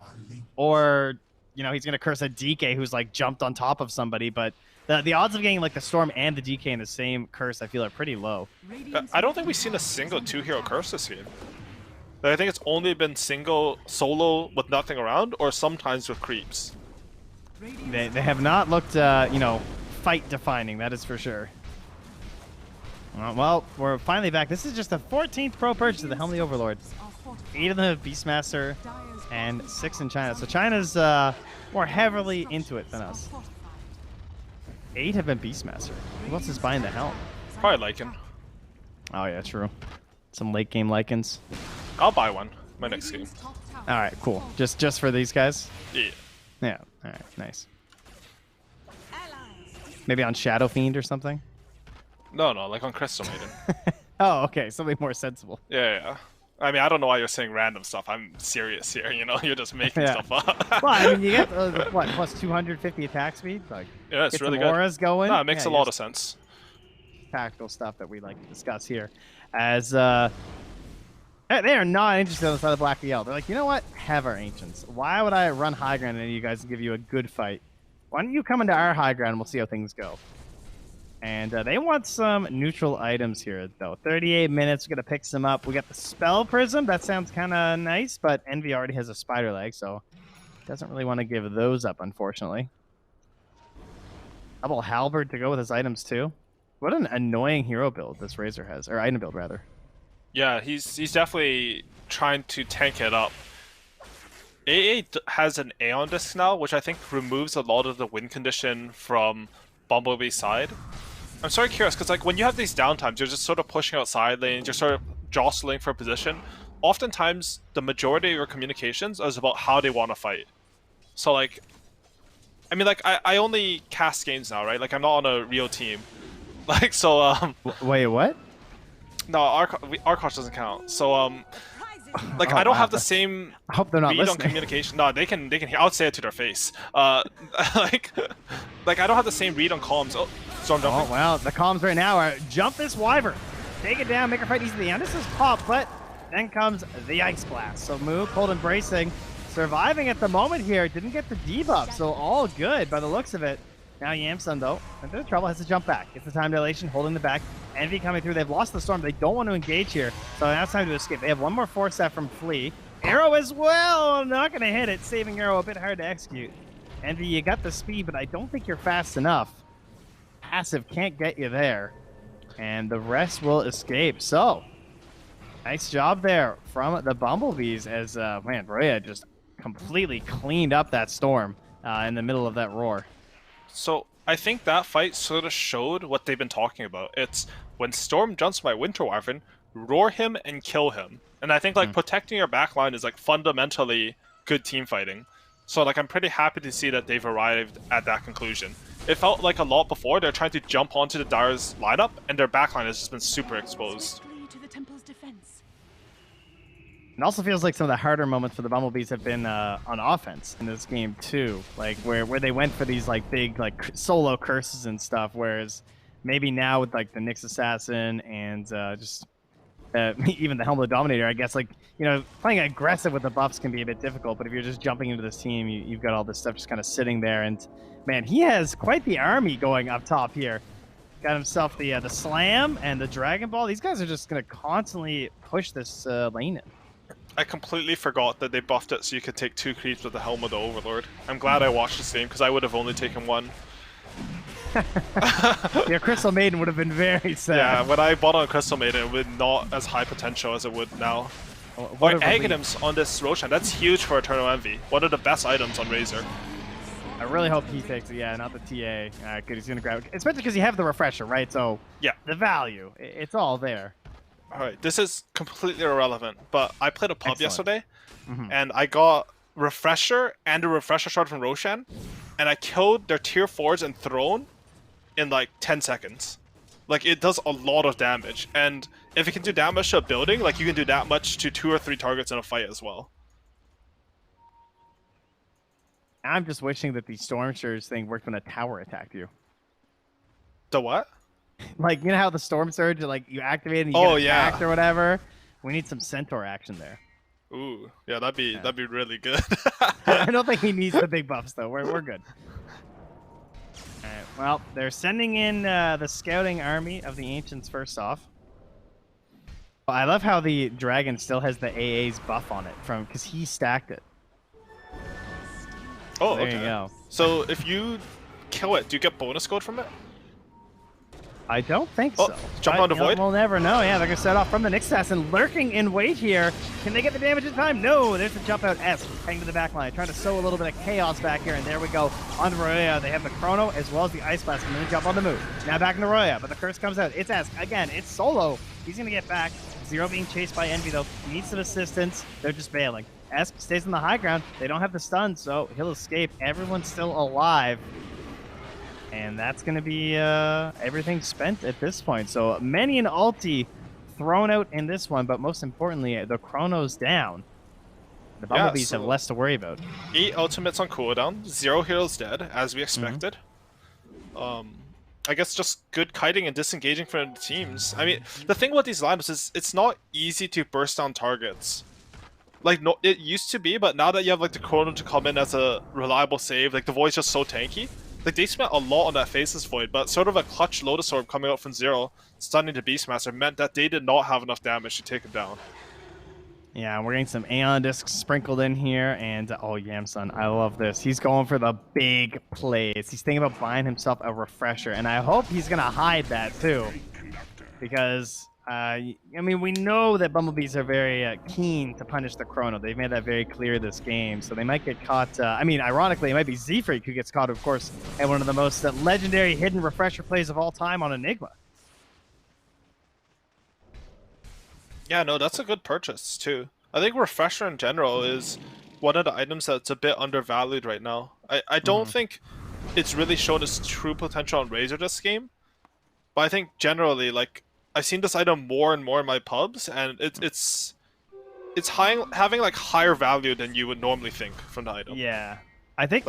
or you know, he's gonna curse a DK who's like jumped on top of somebody. But the odds of getting like the Storm and the DK in the same curse, I feel, are pretty low. I don't think we've seen a single 2-hero curse this game. I think it's only been single solo with nothing around, or sometimes with creeps. They have not looked, you know, fight defining. That is for sure. Well, we're finally back. This is just the 14th pro purchase of the Helm of the Overlord. 8 of them have Beastmaster, and 6 in China. So China's more heavily into it than us. 8 have been Beastmaster. Who else is buying the Helm? Probably Lycan. Oh yeah, true. Some late game Lycans. I'll buy one my next game. All right, cool. Just for these guys? Yeah. Yeah. All right, nice. Maybe on Shadow Fiend or something? No, like on Crystal Maiden. Oh, okay. Something more sensible. Yeah. I mean, I don't know why you're saying random stuff. I'm serious here, you know? You're just making stuff up. Well, I mean, you get, what, plus 250 attack speed? Like, yeah, it's really good. Auras going. No, it makes a lot of sense. Tactical stuff that we like to discuss here. As, they are not interested on the side of Black EL. They're like, you know what? Have our Ancients. Why would I run high ground and you guys give you a good fight? Why don't you come into our high ground and we'll see how things go. And they want some neutral items here, though. 38 minutes. We're going to pick some up. We got the Spell Prism. That sounds kind of nice, but Envy already has a Spider Leg, so doesn't really want to give those up, unfortunately. Double Halberd to go with his items, too. What an annoying hero build this Razor has. Or item build, rather. Yeah, he's definitely trying to tank it up. AA has an Aeon Disc now, which I think removes a lot of the win condition from Bumblebee's side. I'm sort of curious, because like when you have these downtimes, you're just sort of pushing out side lanes, you're sort of jostling for position. Oftentimes, the majority of your communications is about how they want to fight. So like, I mean, like I only cast games now, right? Like I'm not on a real team. Like so. Wait, what? No, our coach doesn't count. So like I don't have the same I hope they're not read on listening. communication. No, they can hear. I'll say it to their face. Like I don't have the same read on comms. Oh, storm jumping. Oh well, the comms right now are jump this wyvern, take it down, make her fight easy at the end. This is pop, but then comes the ice blast. So Moo, cold embracing, surviving at the moment here. Didn't get the debuff, so all good by the looks of it. Now Yamsun though, in a bit of trouble, has to jump back. Gets the time dilation, holding the back. Envy coming through. They've lost the storm. They don't want to engage here, so now it's time to escape. They have one more force set from Flea. Arrow as well. Not going to hit it. Saving Arrow a bit hard to execute. Envy, you got the speed, but I don't think you're fast enough. Passive can't get you there, and the rest will escape. So, nice job there from the Bumblebees as, man, Roya just completely cleaned up that storm in the middle of that roar. So I think that fight sort of showed what they've been talking about. It's when Storm jumps my Winter Wyvern, roar him and kill him. And I think like protecting your backline is like fundamentally good team fighting. So like I'm pretty happy to see that they've arrived at that conclusion. It felt like a lot before they're trying to jump onto the Dire's lineup and their backline has just been super exposed. It also feels like some of the harder moments for the Bumblebees have been on offense in this game too, like where they went for these like big like solo curses and stuff. Whereas maybe now with like the Nyx Assassin and just even the Helmut Dominator, I guess like playing aggressive with the buffs can be a bit difficult. But if you're just jumping into this team, you've got all this stuff just kind of sitting there. And man, he has quite the army going up top here. Got himself the Slam and the Dragon Ball. These guys are just gonna constantly push this lane in. I completely forgot that they buffed it so you could take 2 creeps with the Helm of the Overlord. I'm glad I watched this game because I would have only taken 1. Your Crystal Maiden would have been very sad. Yeah, when I bought on Crystal Maiden, it would not as high potential as it would now. Aghanims on this Roshan, that's huge for Eternal Envy. One of the best items on Razor. I really hope he takes it. Yeah, not the TA. Good, he's gonna grab it. Especially because you have the refresher, right? So yeah, the value, it's all there. Alright, this is completely irrelevant, but I played a pub yesterday, and I got Refresher and a Refresher shard from Roshan, and I killed their tier 4s and Throne in like 10 seconds. Like, it does a lot of damage, and if it can do damage to a building, like you can do that much to 2 or 3 targets in a fight as well. I'm just wishing that the Storm Surge thing worked when a tower attacked you. The what? Like, you know how the Storm Surge, like, you activate and you get attacked or whatever? We need some Centaur action there. Ooh, yeah, that'd be really good. I don't think he needs the big buffs, though. We're good. All right, well, they're sending in the scouting army of the Ancients first off. I love how the Dragon still has the AA's buff on it because he stacked it. Oh, there okay. you go. So if you kill it, do you get bonus gold from it? I don't think so. Jump onto Void? We'll never know. Yeah, they're going to set off from the Nyx Assassin, lurking in wait here. Can they get the damage in time? No, there's the jump out S, heading to the back line, trying to sow a little bit of chaos back here, and there we go. On Roya, they have the Chrono as well as the Ice Blast, and then jump on the move. Now back into Roya, but the curse comes out. It's S. Again, it's solo. He's going to get back. Zero being chased by Envy, though. Needs some assistance. They're just bailing. S stays on the high ground. They don't have the stun, so he'll escape. Everyone's still alive. And that's going to be everything spent at this point. So many an ulti thrown out in this one, but most importantly, the Chrono's down. The Bumblebees have less to worry about. 8 ultimates on cooldown, 0 heroes dead, as we expected. I guess just good kiting and disengaging from the teams. I mean, the thing with these lineups is it's not easy to burst down targets. Like, no, it used to be, but now that you have like the Chrono to come in as a reliable save, like the Void's just so tanky. Like, they spent a lot on that Faceless Void, but sort of a clutch Lotus Orb coming out from 0, stunning the Beastmaster, meant that they did not have enough damage to take him down. Yeah, we're getting some Aeon Discs sprinkled in here, and oh, Yamsun, I love this. He's going for the big plays. He's thinking about buying himself a Refresher, and I hope he's going to hide that, too, because... I mean, we know that Bumblebees are very keen to punish the Chrono. They've made that very clear this game, so they might get caught. I mean, ironically, it might be Z-Freak who gets caught, of course, at one of the most legendary hidden Refresher plays of all time on Enigma. Yeah, no, that's a good purchase, too. I think Refresher in general is one of the items that's a bit undervalued right now. I don't think it's really shown its true potential on Razor this game, but I think generally, like, I've seen this item more and more in my pubs, and it's having like higher value than you would normally think from the item. Yeah. I think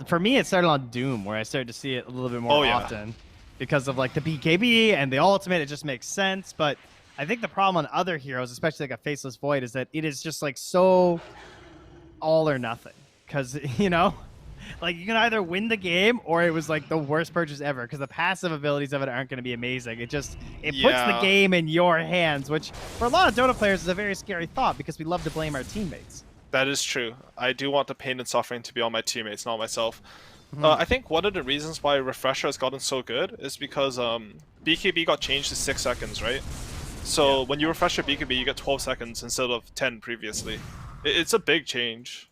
for me, it started on Doom, where I started to see it a little bit more often because of like the BKB and the ultimate. It just makes sense. But I think the problem on other heroes, especially like a Faceless Void, is that it is just like so all or nothing. Because, you know, like you can either win the game or it was like the worst purchase ever because the passive abilities of it aren't going to be amazing. It puts the game in your hands, which for a lot of Dota players is a very scary thought because we love to blame our teammates. That is true. I do want the pain and suffering to be on my teammates, not myself. I think one of the reasons why Refresher has gotten so good is because BKB got changed to 6 seconds, right? So when you refresh your BKB, you get 12 seconds instead of 10 previously. It's a big change.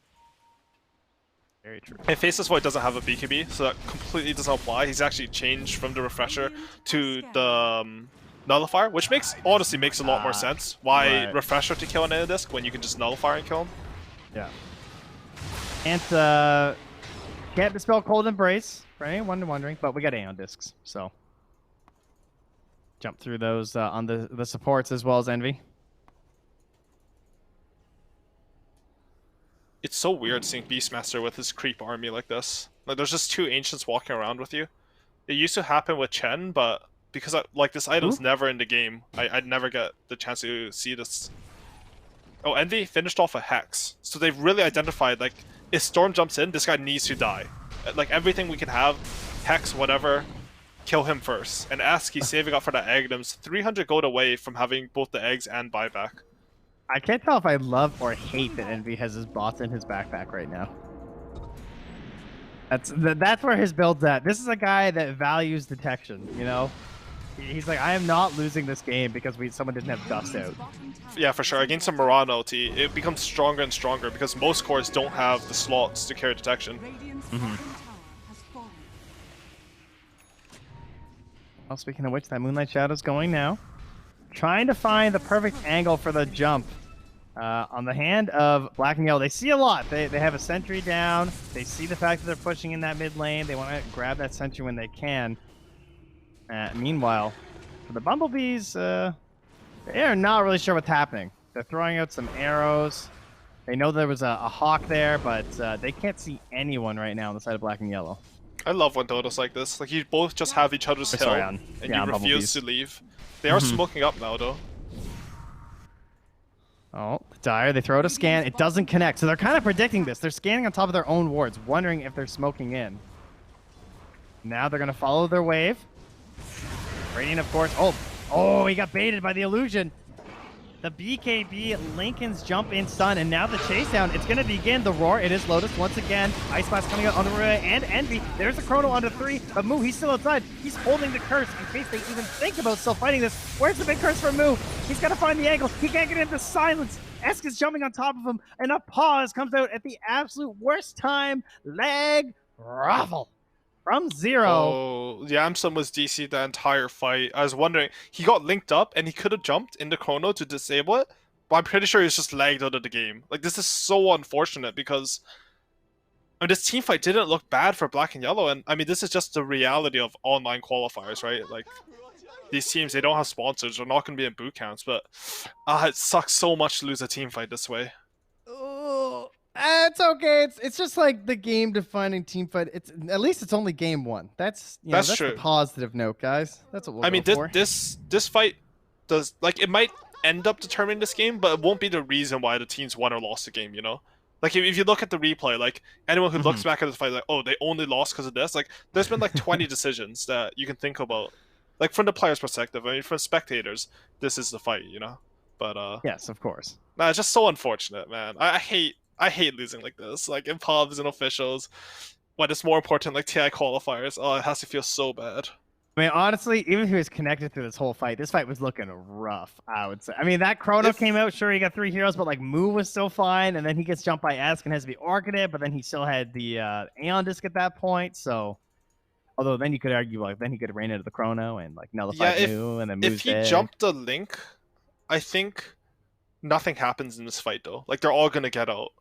Very true. And Faceless Void doesn't have a BKB, so that completely doesn't apply. He's actually changed from the Refresher to the Nullifier, which honestly makes a lot more sense. Why Refresher to kill an Disc when you can just Nullifier and kill him? Yeah. Can't dispel Cold Embrace, for anyone wondering, but we got Aeon Discs, so jump through those on the supports as well as Envy. It's so weird seeing Beastmaster with his creep army like this. Like, there's just 2 Ancients walking around with you. It used to happen with Chen, but because this item's never in the game, I'd never get the chance to see this. Oh, Envy finished off a Hex. So they've really identified, like, if Storm jumps in, this guy needs to die. Like, everything we can have, Hex, whatever, kill him first. And he's saving up for that egg, and 300 gold away from having both the eggs and buyback. I can't tell if I love or hate that Envy has his bots in his backpack right now. That's where his build's at. This is a guy that values detection, you know? He's like, I am not losing this game because someone didn't have dust out. Yeah, for sure. Against a Mirana ulti, it becomes stronger and stronger because most cores don't have the slots to carry detection. Well, speaking of which, that Moonlight Shadow's going now. Trying to find the perfect angle for the jump. On the hand of Black and Yellow, they see a lot. They have a sentry down. They see the fact that they're pushing in that mid lane. They want to grab that sentry when they can. Meanwhile, for the Bumblebees, they are not really sure what's happening. They're throwing out some arrows. They know there was a hawk there, but they can't see anyone right now on the side of Black and Yellow. I love when Dota's like this. Like, you both just have each other's hill, and you refuse to leave. They are smoking up now, though. Oh, Dire, they throw out a scan. It doesn't connect, so they're kind of predicting this. They're scanning on top of their own wards, wondering if they're smoking in. Now they're going to follow their wave. Radiant, of course. Oh, he got baited by the illusion. The BKB, Lincoln's jump in stun, and now the chase down. It's going to begin. The roar. It is Lotus once again. Ice Blast coming out on the way, and Envy. There's the Chrono under 3, but Moo, he's still outside. He's holding the curse in case they even think about still fighting this. Where's the big curse for Moo? He's got to find the angle. He can't get into silence. Esk is jumping on top of him, and a pause comes out at the absolute worst time. Leg Raffle. From Zero. Oh, Yamsun was DC'd the entire fight. I was wondering, he got linked up and he could have jumped into Chrono to disable it, but I'm pretty sure he was just lagged out of the game. Like, this is so unfortunate because this team fight didn't look bad for Black and Yellow, and I mean, this is just the reality of online qualifiers, right? Like, these teams, they don't have sponsors, they're not going to be in boot camps, but it sucks so much to lose a team fight this way. Oh. It's okay. It's just like the game-defining team fight. At least it's only game 1. That's true. The positive note, guys. That's what we'll go for. this fight does, like, it might end up determining this game, but it won't be the reason why the teams won or lost the game. You know, like if you look at the replay, like anyone who looks back at this fight, like, oh, they only lost because of this. Like, there's been like 20 decisions that you can think about, like from the player's perspective. I mean, from spectators, this is the fight. You know, but yes, of course. Nah, it's just so unfortunate, man. I hate losing like this, like in pubs and officials, when it's more important like TI qualifiers. Oh, it has to feel so bad. I mean, honestly, even if he was connected through this whole fight, this fight was looking rough, I would say. I mean, that Chrono came out, sure, he got 3 heroes, but like Moo was still fine, and then he gets jumped by Esk and has to be Orchided, but then he still had the Aeon Disc at that point, so... Although then you could argue, like, then he could have ran into the Chrono and like nullify Moo, and then Moo's if he dead. jumped the Link, I think nothing happens in this fight, though. Like, they're all gonna get out.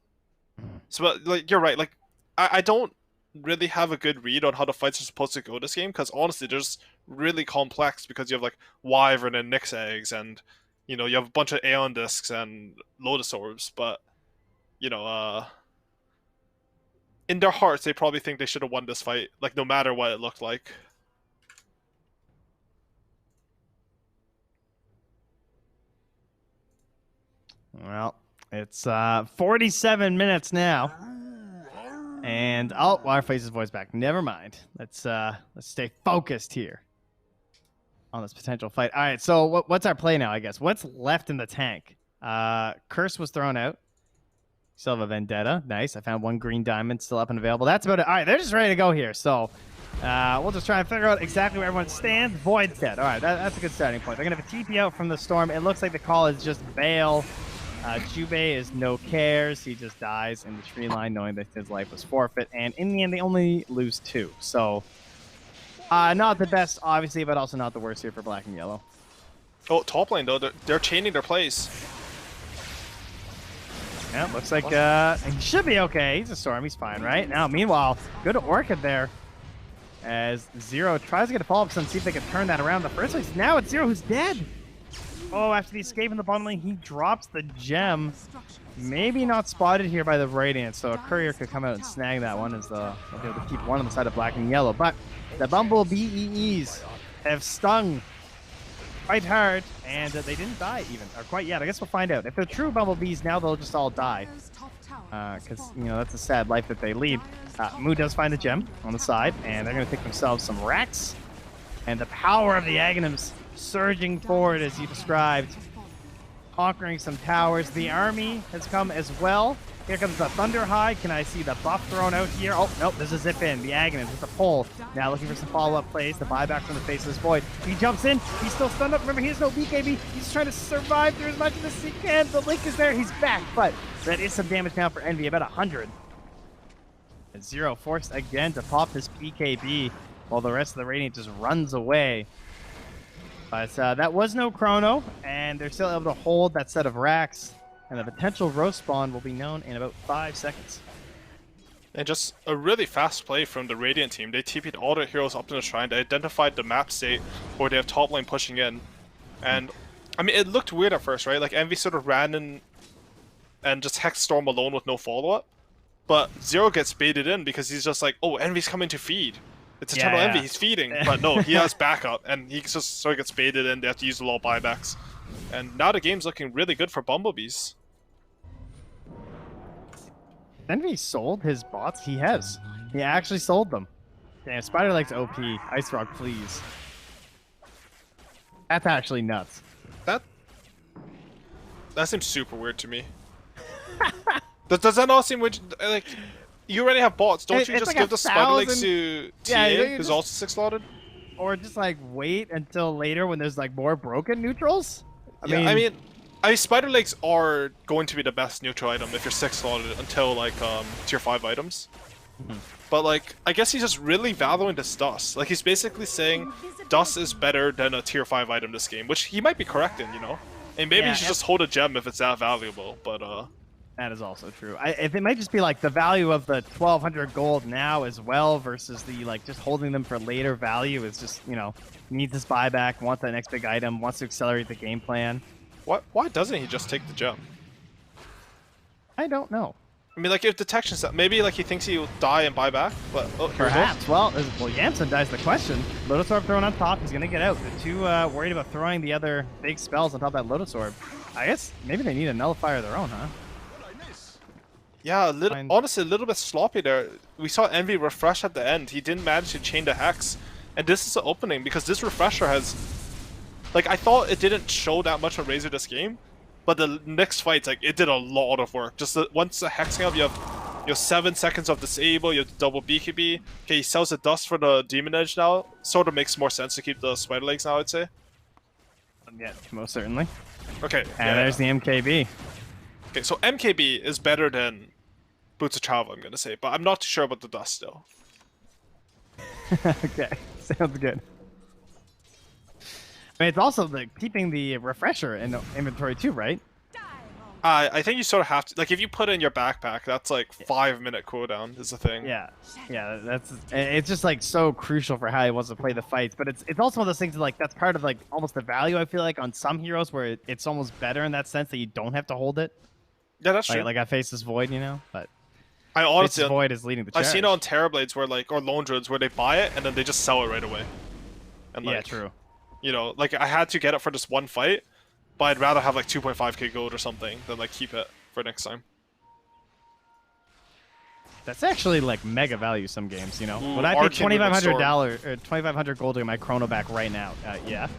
So, like, you're right. Like, I don't really have a good read on how the fights are supposed to go this game, because honestly, they're just really complex because you have like Wyvern and Nyx eggs, and you know you have a bunch of Aeon discs and Lotus orbs, but you know, in their hearts, they probably think they should have won this fight, like no matter what it looked like. Well, it's 47 minutes now. And Wireface's voice back. Never mind. Let's stay focused here on this potential fight. All right, so what's our play now, I guess? What's left in the tank? Curse was thrown out. Still have a Vendetta. Nice. I found one green diamond still up and available. That's about it. All right, they're just ready to go here. So we'll just try and figure out exactly where everyone stands. Void's dead. All right, that's a good starting point. They're going to have a TP out from the storm. It looks like the call is just bail. Jubei is no cares. He just dies in the tree line knowing that his life was forfeit. And in the end, they only lose 2. So not the best, obviously, but also not the worst here for black and yellow. Oh, top lane, though. They're chaining their plays. Yeah, looks like he should be okay. He's a storm. He's fine, right? Now, meanwhile, good Orchid there as Zero tries to get a follow-up and see if they can turn that around in the first place. Now it's Zero who's dead. Oh, after the escape in the bottom lane, he drops the gem. Maybe not spotted here by the Radiant, so a courier could come out and snag that one as they'll be able to keep one on the side of black and yellow. But the bumble bEE's have stung quite hard, and they didn't die even, or quite yet. I guess we'll find out. If they're true bumblebees, now they'll just all die. Because, you know, that's a sad life that they lead. Moo does find a gem on the side, and they're going to take themselves some racks. And the power of the Aghanims surging forward, as you described, conquering some towers. The army has come as well. Here comes the Thunder High. Can I see the buff thrown out here? Oh, nope, there's a zip in. The Aghanims with the pull. Now looking for some follow-up plays. The buyback from the face of this void. He jumps in. He's still stunned up. Remember, he has no BKB. He's trying to survive through as much as he can. The Link is there. He's back, but that is some damage now for Envy, about 100. And Zero forced again to pop his BKB while the rest of the Radiant just runs away. But that was no chrono, and they're still able to hold that set of racks. And the potential roast spawn will be known in about 5 seconds. And just a really fast play from the Radiant team. They TP'd all their heroes up in the shrine. They identified the map state where they have top lane pushing in. And, I mean, it looked weird at first, right? Like, Envy sort of ran in and just Hex Storm alone with no follow-up. But Zero gets baited in because he's just like, oh, Envy's coming to feed. It's Eternal Envy, he's feeding. But no, he has backup, and he just sort of gets baited in. They have to use a lot of buybacks. And now the game's looking really good for Bumblebees. Envy sold his bots? He has. He actually sold them. Damn, Spider Leg's OP. Ice Rock, please. That's actually nuts. That seems super weird to me. Does that not seem weird? Like, you already have bots. Don't you just like give the Spider Legs to TA, who's also 6-slotted? Or just, like, wait until later when there's, like, more broken neutrals? I mean, Spider Legs are going to be the best neutral item if you're 6-slotted until, like, tier 5 items. But, like, I guess he's just really valuing this Dust. Like, he's basically saying Dust is better than a tier 5 item this game, which he might be correct in, you know? And maybe he should just hold a gem if it's that valuable, but, That is also true. If it might just be like the value of the 1,200 gold now as well versus the like just holding them for later value is just, you know, needs this buyback, wants that next big item, wants to accelerate the game plan. Why doesn't he just take the gem? I don't know. I mean, like if detection's maybe like he thinks he'll die and buy back, but perhaps. Well, Yamson dies the question. Lotus Orb thrown on top, he's gonna get out. They're too worried about throwing the other big spells on top of that Lotus Orb. I guess maybe they need a nullifier of their own, huh? Yeah, honestly, a little bit sloppy there. We saw Envy refresh at the end. He didn't manage to chain the Hex. And this is the opening, because this refresher has... Like, I thought it didn't show that much of Razor this game, but the next fight, like, it did a lot of work. Just once the Hex came up, you have 7 seconds of disable, you have double BKB. Okay, he sells the Dust for the Demon Edge now. Sort of makes more sense to keep the Spider Legs now, I'd say. Yeah, most certainly. Okay. And there's the MKB. Okay, so MKB is better than Boots of Travel, I'm gonna say, but I'm not too sure about the Dust still. Okay, sounds good. I mean, it's also like keeping the refresher in inventory too, right? I think you sort of have to, like, if you put it in your backpack, that's like 5-minute cooldown is the thing. Yeah, it's just like so crucial for how he wants to play the fights. But it's also one of those things that, like, that's part of like almost the value I feel like on some heroes where it's almost better in that sense that you don't have to hold it. Yeah, that's like, true. Like I face this void, you know, but I honestly Face's void is leading the charge. I've seen it on Terrorblades where like, or Lone Druids where they buy it and then they just sell it right away. And like, yeah, true. You know, like I had to get it for just one fight, but I'd rather have like 2.5k gold or something than like keep it for next time. That's actually like mega value some games, you know. Ooh, Would I pay $2,500 or 2,500 gold to get my chrono back right now? Yeah.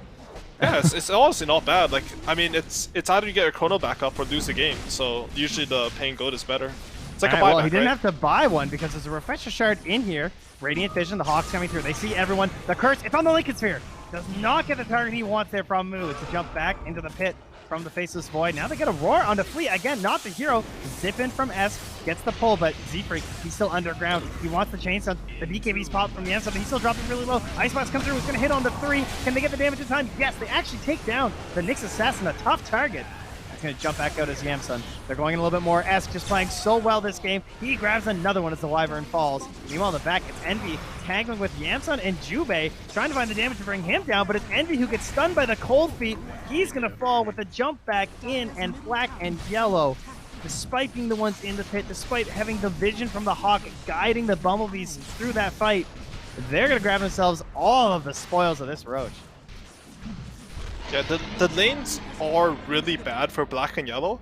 Yeah, it's honestly not bad. Like, I mean, it's either you get your chrono back up or lose the game. So usually the paying gold is better. It's like a buyback, well, he didn't right? have to buy one because there's a refresher shard in here. Radiant Vision, the Hawks coming through. They see everyone. The curse, it's on the Lincoln Sphere. Does not get the target he wants there from Moo. It's a jump back into the pit from the Faceless Void. Now they get a roar onto Fleet. Again, not the hero. Zip in from S. Gets the pull, but Z-Freak, he's still underground. He wants the chainsaw. The BKB's popped from the inside, but he's still dropping really low. Icebox comes through. He's going to hit on the 3. Can they get the damage in time? Yes, they actually take down the Nyx Assassin, a tough target. He's going to jump back out as Yamsun. They're going in a little bit more. Esk just playing so well this game. He grabs another one as the Wyvern falls. Meanwhile, in the back, it's Envy tangling with Yamsun and Jubei, trying to find the damage to bring him down, but it's Envy who gets stunned by the cold feet. He's going to fall with a jump back in, and black and yellow, despite being the ones in the pit, despite having the vision from the Hawk guiding the Bumblebees through that fight, they're going to grab themselves all of the spoils of this Roach. Yeah, the lanes are really bad for black and yellow,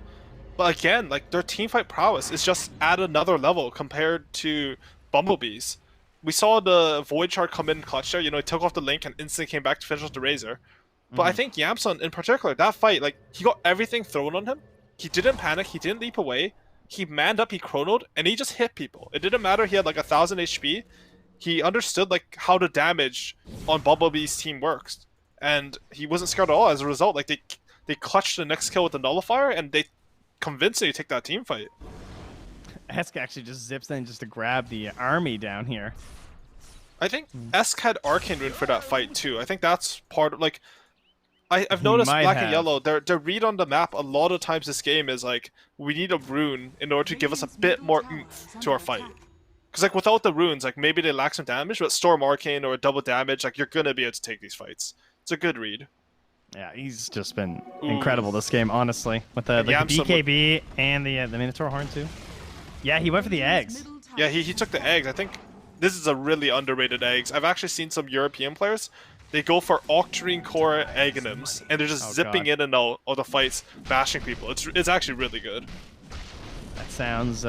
but again, like their teamfight prowess is just at another level compared to Bumblebees. We saw the Void Shard come in clutch there, you know, he took off the Link and instantly came back to finish off the Razor. But I think Yamsun in particular, that fight, like he got everything thrown on him. He didn't panic, he didn't leap away, he manned up, he chronoed, and he just hit people. It didn't matter he had like 1,000 HP, he understood like how the damage on Bumblebee's team works. And he wasn't scared at all. As a result, like they clutched the next kill with the nullifier, and they convincingly take that team fight. Esk actually just zips in just to grab the army down here. I think Esk had Arcane Rune for that fight too. I think that's part of like I've noticed black and yellow. Their read on the map a lot of times this game is like we need a rune in order to give us a bit more oomph to our fight. Because like without the runes, like maybe they lack some damage, but Storm Arcane or double damage, like you're gonna be able to take these fights. It's a good read. Yeah, he's just been incredible this game, honestly. With the BKB and the Minotaur Horn too. Yeah, he went for the eggs. Yeah, he took the eggs. I think this is a really underrated eggs. I've actually seen some European players. They go for Octarine Core Aghanims, and they're just zipping in and out of the fights, bashing people. It's actually really good. That sounds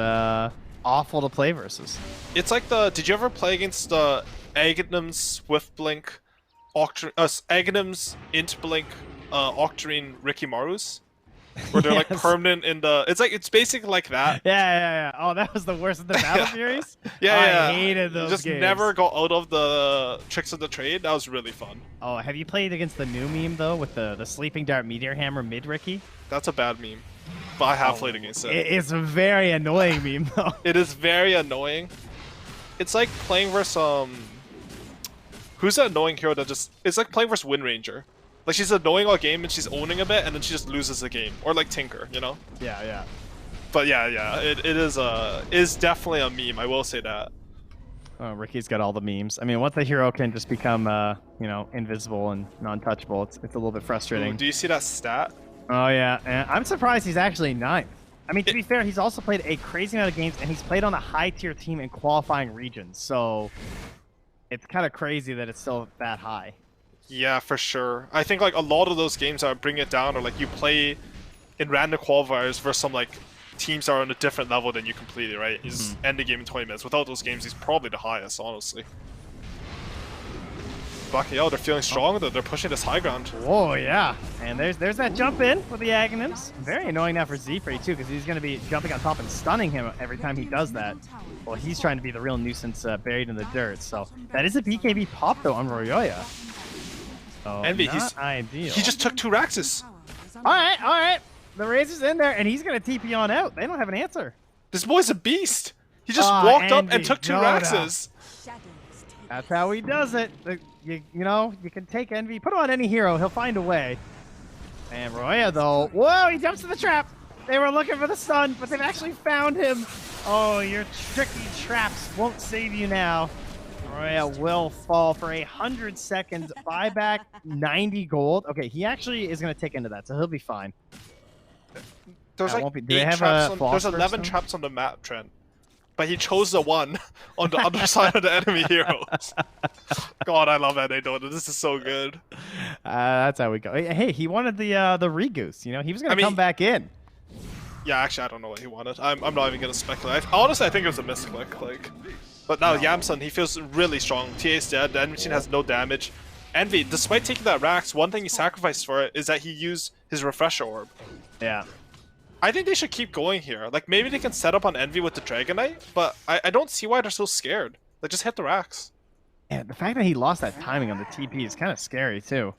awful to play versus. It's like did you ever play against the Aghanim Swift Blink, Aghanims Int Blink, Octarine Rikimarus? Where they're like permanent in the. It's basically like that. Yeah. Oh, that was the worst of the Battle Furies. Yeah. I hated those. Just games. Never got out of the tricks of the trade. That was really fun. Oh, have you played against the new meme though, with the Sleeping Dart Meteor Hammer mid Ricky? That's a bad meme, but I have played against it. It's a very annoying meme though. It is very annoying. It's like playing versus who's that annoying hero that just? It's like playing versus Wind Ranger. Like, she's annoying all game and she's owning a bit, and then she just loses the game. Or like Tinker, you know? Yeah. But yeah, it is definitely a meme, I will say that. Oh, Ricky's got all the memes. I mean, once the hero can just become, invisible and non-touchable, it's a little bit frustrating. Ooh, do you see that stat? Oh, yeah. And I'm surprised he's actually 9th. I mean, to be fair, he's also played a crazy amount of games, and he's played on a high-tier team in qualifying regions. So it's kind of crazy that it's still that high. Yeah, for sure. I think like a lot of those games that bring it down are like you play in random qualifiers versus some like teams that are on a different level than you completely, right? You just end the game in 20 minutes. Without those games, he's probably the highest, honestly. Black and Yellow, they're feeling strong. They're pushing this high ground. Whoa, yeah. And there's that jump in with the Aghanims. Very annoying now for Z-Free too, because he's going to be jumping on top and stunning him every time he does that. Well, he's trying to be the real nuisance buried in the dirt. So that is a BKB pop though on Royoya. Oh, Envy, ideal. He just took 2 Raxes. All right. The Razor's in there, and he's going to TP on out. They don't have an answer. This boy's a beast. He just walked up and took 2 Raxes. That's how he does it. You can take Envy, put him on any hero, he'll find a way. And Roya, though, whoa, he jumps to the trap. They were looking for the stun, but they've actually found him. Oh, your tricky traps won't save you now. Roya will fall for 100 seconds. Buyback 90 gold. Okay, he actually is going to tick into that, so he'll be fine. There's like do they have there's 11 traps on the map, Trent. But he chose the one on the other side of the enemy heroes. God, I love NA Dota. This is so good. That's how we go. Hey, he wanted the Regoose. You know, he was going to come back in. Yeah, actually, I don't know what he wanted. I'm not even going to speculate. Honestly, I think it was a misclick. But now Yamsun, he feels really strong. TA is dead. The enemy team has no damage. Envy, despite taking that Rax, one thing he sacrificed for it is that he used his Refresher Orb. Yeah. I think they should keep going here. Like, maybe they can set up on Envy with the Dragonite, but I don't see why they're so scared. Like, just hit the Rax. Yeah, the fact that he lost that timing on the TP is kind of scary, too.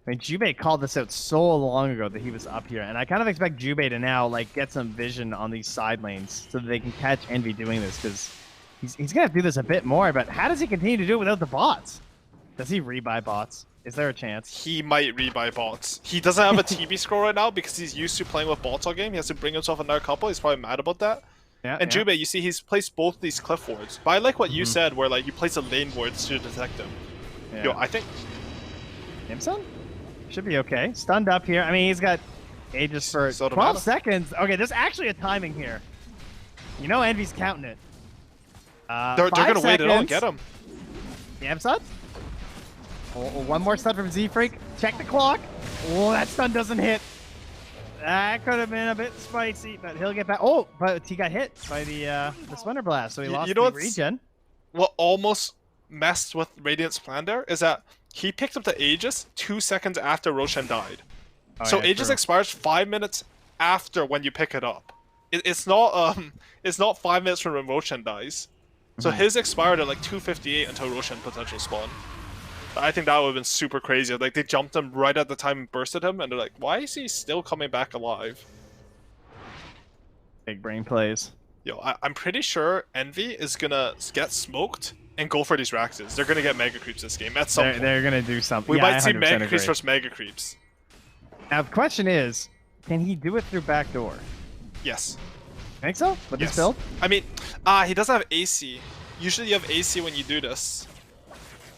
I mean, Jubei called this out so long ago that he was up here, and I kind of expect Jubei to now, like, get some vision on these side lanes so that they can catch Envy doing this, because he's going to do this a bit more, but how does he continue to do it without the bots? Does he rebuy bots? Is there a chance? He might rebuy bots. He doesn't have a TB scroll right now because he's used to playing with bots all game. He has to bring himself another couple. He's probably mad about that. Yeah, and Jubei, you see, he's placed both these cliff wards. But I like what you said, where like you place a lane wards to detect him. Yeah. Yo, I think Yamsun should be okay. Stunned up here. I mean, he's got Aegis for 12 seconds. Okay, there's actually a timing here. You know, Envy's counting it. They're gonna wait it all and get him. Yamsun? Oh, one more stun from Z-Freak. Check the clock. Oh, that stun doesn't hit. That could have been a bit spicy, but he'll get back. Oh, but he got hit by the Splinter Blast, so he lost the regen. What almost messed with Radiant's plan there is that he picked up the Aegis 2 seconds after Roshan died. Oh, so yeah, Aegis expires 5 minutes after when you pick it up. It's not 5 minutes from when Roshan dies. So his expired at like 2:58 until Roshan potential spawn. I think that would have been super crazy. Like, they jumped him right at the time and bursted him, and they're like, why is he still coming back alive? Big brain plays. Yo, I'm pretty sure Envy is gonna get smoked and go for these Raxes. They're gonna get Mega Creeps this game at some point. They're gonna do something. We might see Mega Creeps versus Mega Creeps. Now, the question is, can he do it through backdoor? Yes. Think so? With this build? I mean, he doesn't have AC. Usually you have AC when you do this.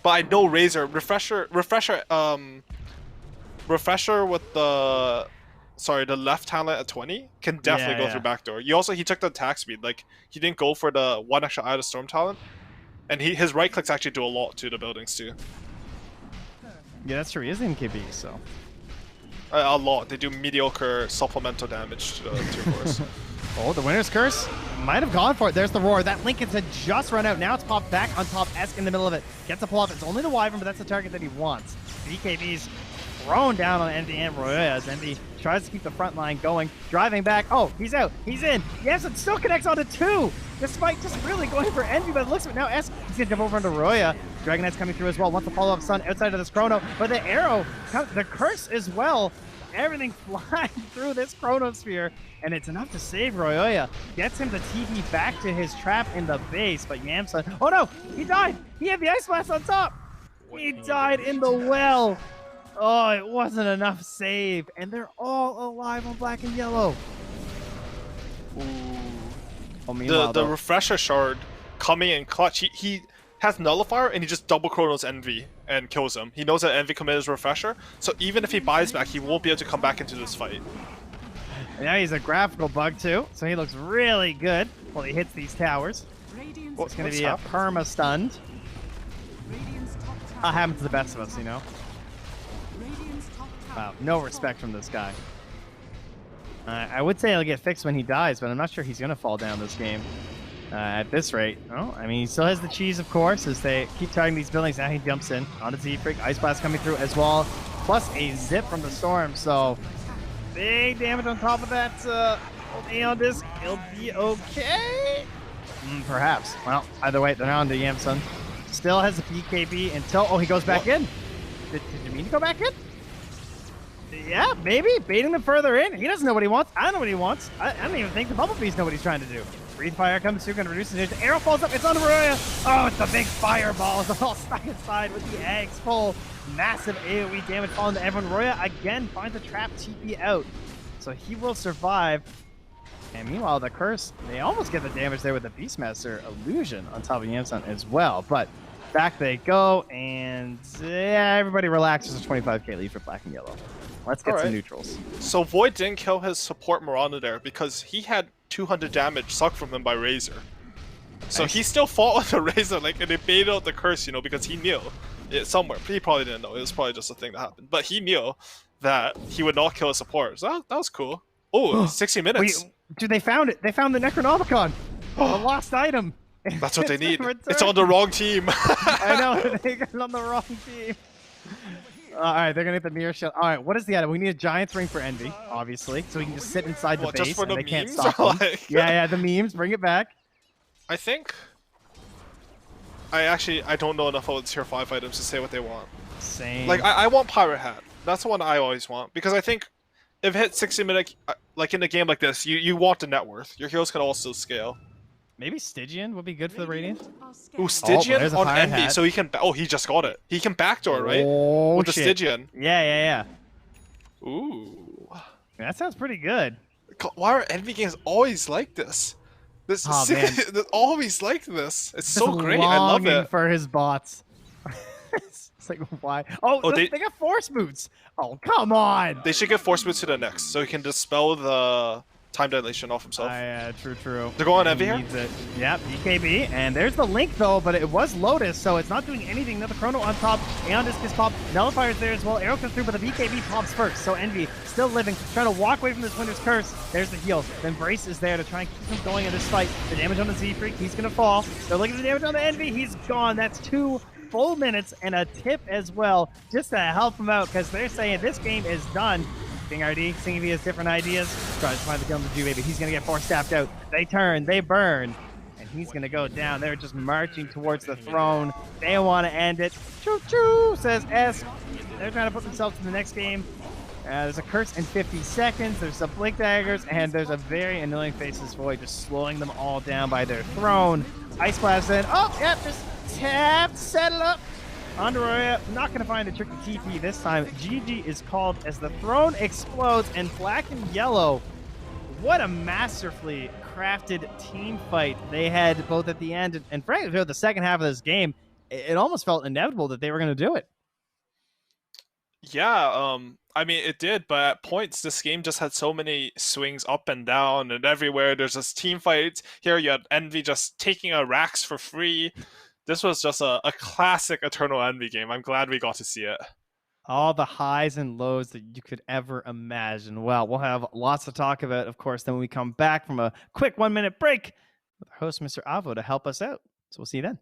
But I know Razor refresher with the left talent at 20 can definitely go through backdoor. He took the attack speed. Like, he didn't go for the one extra Eye of the Storm talent, and his right clicks actually do a lot to the buildings too. Yeah, that's true. He is in KB, so a lot. They do mediocre supplemental damage to the tier 4s. Oh, the Winner's Curse might have gone for it. There's the Roar. That Lincoln's had just run out. Now it's popped back on top. Esk in the middle of it. Gets a pull off. It's only the Wyvern, but that's the target that he wants. BKB's thrown down on Envy and Roya as Envy tries to keep the front line going. Driving back. Oh, he's out. He's in. Yes, it still connects onto 2. Despite just really going for Envy, but it looks like now Esk, he's going to jump over into Roya. Dragon Knight's coming through as well. Wants to follow up Sun outside of this Chrono. But the arrow, the curse as well. Everything flying through this Chronosphere, and it's enough to save Roya. Gets him to TP back to his trap in the base, but Yamsun, oh no, he died! He had the Ice Blast on top! He died in the well! Oh, it wasn't enough save, and they're all alive on black and yellow. Ooh. Oh, the Refresher Shard coming in clutch, he has Nullifier, and he just double Chronos Envy and kills him. He knows that Envy committed his Refresher, so even if he buys back, he won't be able to come back into this fight. And now he's a graphical bug too, so he looks really good while he hits these towers. It's going to be a perma-stunned. That happens to the best of us, you know? Wow, no respect from this guy. I would say he'll get fixed when he dies, but I'm not sure he's going to fall down this game. At this rate. Oh, I mean, he still has the cheese, of course, as they keep targeting these buildings. Now he jumps in onto Z-Freak. Ice Blast coming through as well, plus a zip from the Storm. So, big damage on top of that. Aeon Disc, he'll be okay? Perhaps. Well, either way, they're now on to Yamsun. Still has a BKB until... Oh, he goes back in. Did you mean to go back in? Yeah, maybe. Baiting them further in. He doesn't know what he wants. I don't know what he wants. I don't even think the Bumblebees know what he's trying to do. Breathe Fire comes through, going to reduce the damage. Arrow falls up. It's on Roya. Oh, it's a big fireball. It's all stuck inside with the eggs full. Massive AoE damage falling to everyone. Roya again finds a trap TP out. so he will survive. And meanwhile, the curse, they almost get the damage there with the Beastmaster illusion on top of Yamsun as well. But back they go, and yeah, everybody relaxes. A 25k lead for black and yellow. Let's get some neutrals. So Void didn't kill his support Miranda there because he had 200 damage sucked from him by Razor. So he still fought with the Razor, like, and they baited out the curse, you know, because he knew it somewhere. He probably didn't know. It was probably just a thing that happened. But he knew that he would not kill his support. So that was cool. Oh, 60 minutes. Dude, they found it. They found the Necronomicon. The lost item. That's what they need. It's on the wrong team. I know. They got it on the wrong team. All right, they're going to get the mirror shield. All right, what is the item? We need a Giant's Ring for Envy, obviously. So we can just sit inside the base just for and the they can't memes, stop or them. like... Yeah, the memes. Bring it back. I think... I don't know enough about tier 5 items to say what they want. Same. Like, I want Pirate Hat. That's the one I always want. Because I think if it hits 60 minutes, like in a game like this, you want the net worth. Your heroes can also scale. Maybe Stygian would be good for the Radiant. Ooh, Stygian on Envy, hat. so he can... Oh, he just got it. He can backdoor, right? Oh, with the shit. Stygian. Yeah. Ooh. That sounds pretty good. Why are Envy games always like this? This is always like this. It's so great. I love it. For his bots. It's like, why? Oh, they got force boots. Oh, come on. They should get force boots to the next, so he can dispel the time dilation off himself. Yeah, true. They're going Envy here? Yep, BKB. And there's the Link, though, but it was Lotus, so it's not doing anything. Another Chrono on top. Aeon Disc is popped. Nullifier's there as well. Arrow comes through, but the BKB pops first. So Envy still living, trying to walk away from this Winter's Curse. There's the heal. Then Brace is there to try and keep him going in this fight. The damage on the Z-Freak, he's going to fall. They're looking at the damage on the Envy. He's gone. That's 2 full minutes and a tip as well, just to help him out, because they're saying this game is done. King RD, seeing if he has different ideas, tries to find the kill on the Jew, baby. He's going to get force staffed out. They turn, they burn, and he's going to go down. They're just marching towards the throne. They want to end it. Choo-choo, says S. They're trying to put themselves in the next game. There's a curse in 50 seconds. There's some blink daggers, and there's a very annoying Faceless Void just slowing them all down by their throne. Ice Blast in. Oh, yep, just tap, settle up. Androya not going to find the tricky TP this time. GG is called as the throne explodes, and black and yellow, what a masterfully crafted team fight they had both at the end and frankly throughout the second half of this game. It almost felt inevitable that they were going to do it. Yeah, I mean, it did, but at points, this game just had so many swings up and down and everywhere. There's just team fights. Here you had Envy just taking a Rax for free. This was just a classic Eternal Envy game. I'm glad we got to see it. All the highs and lows that you could ever imagine. Well, we'll have lots to talk about, of course, then when we come back from a quick 1-minute break with our host, Mr. Avo, to help us out. So we'll see you then.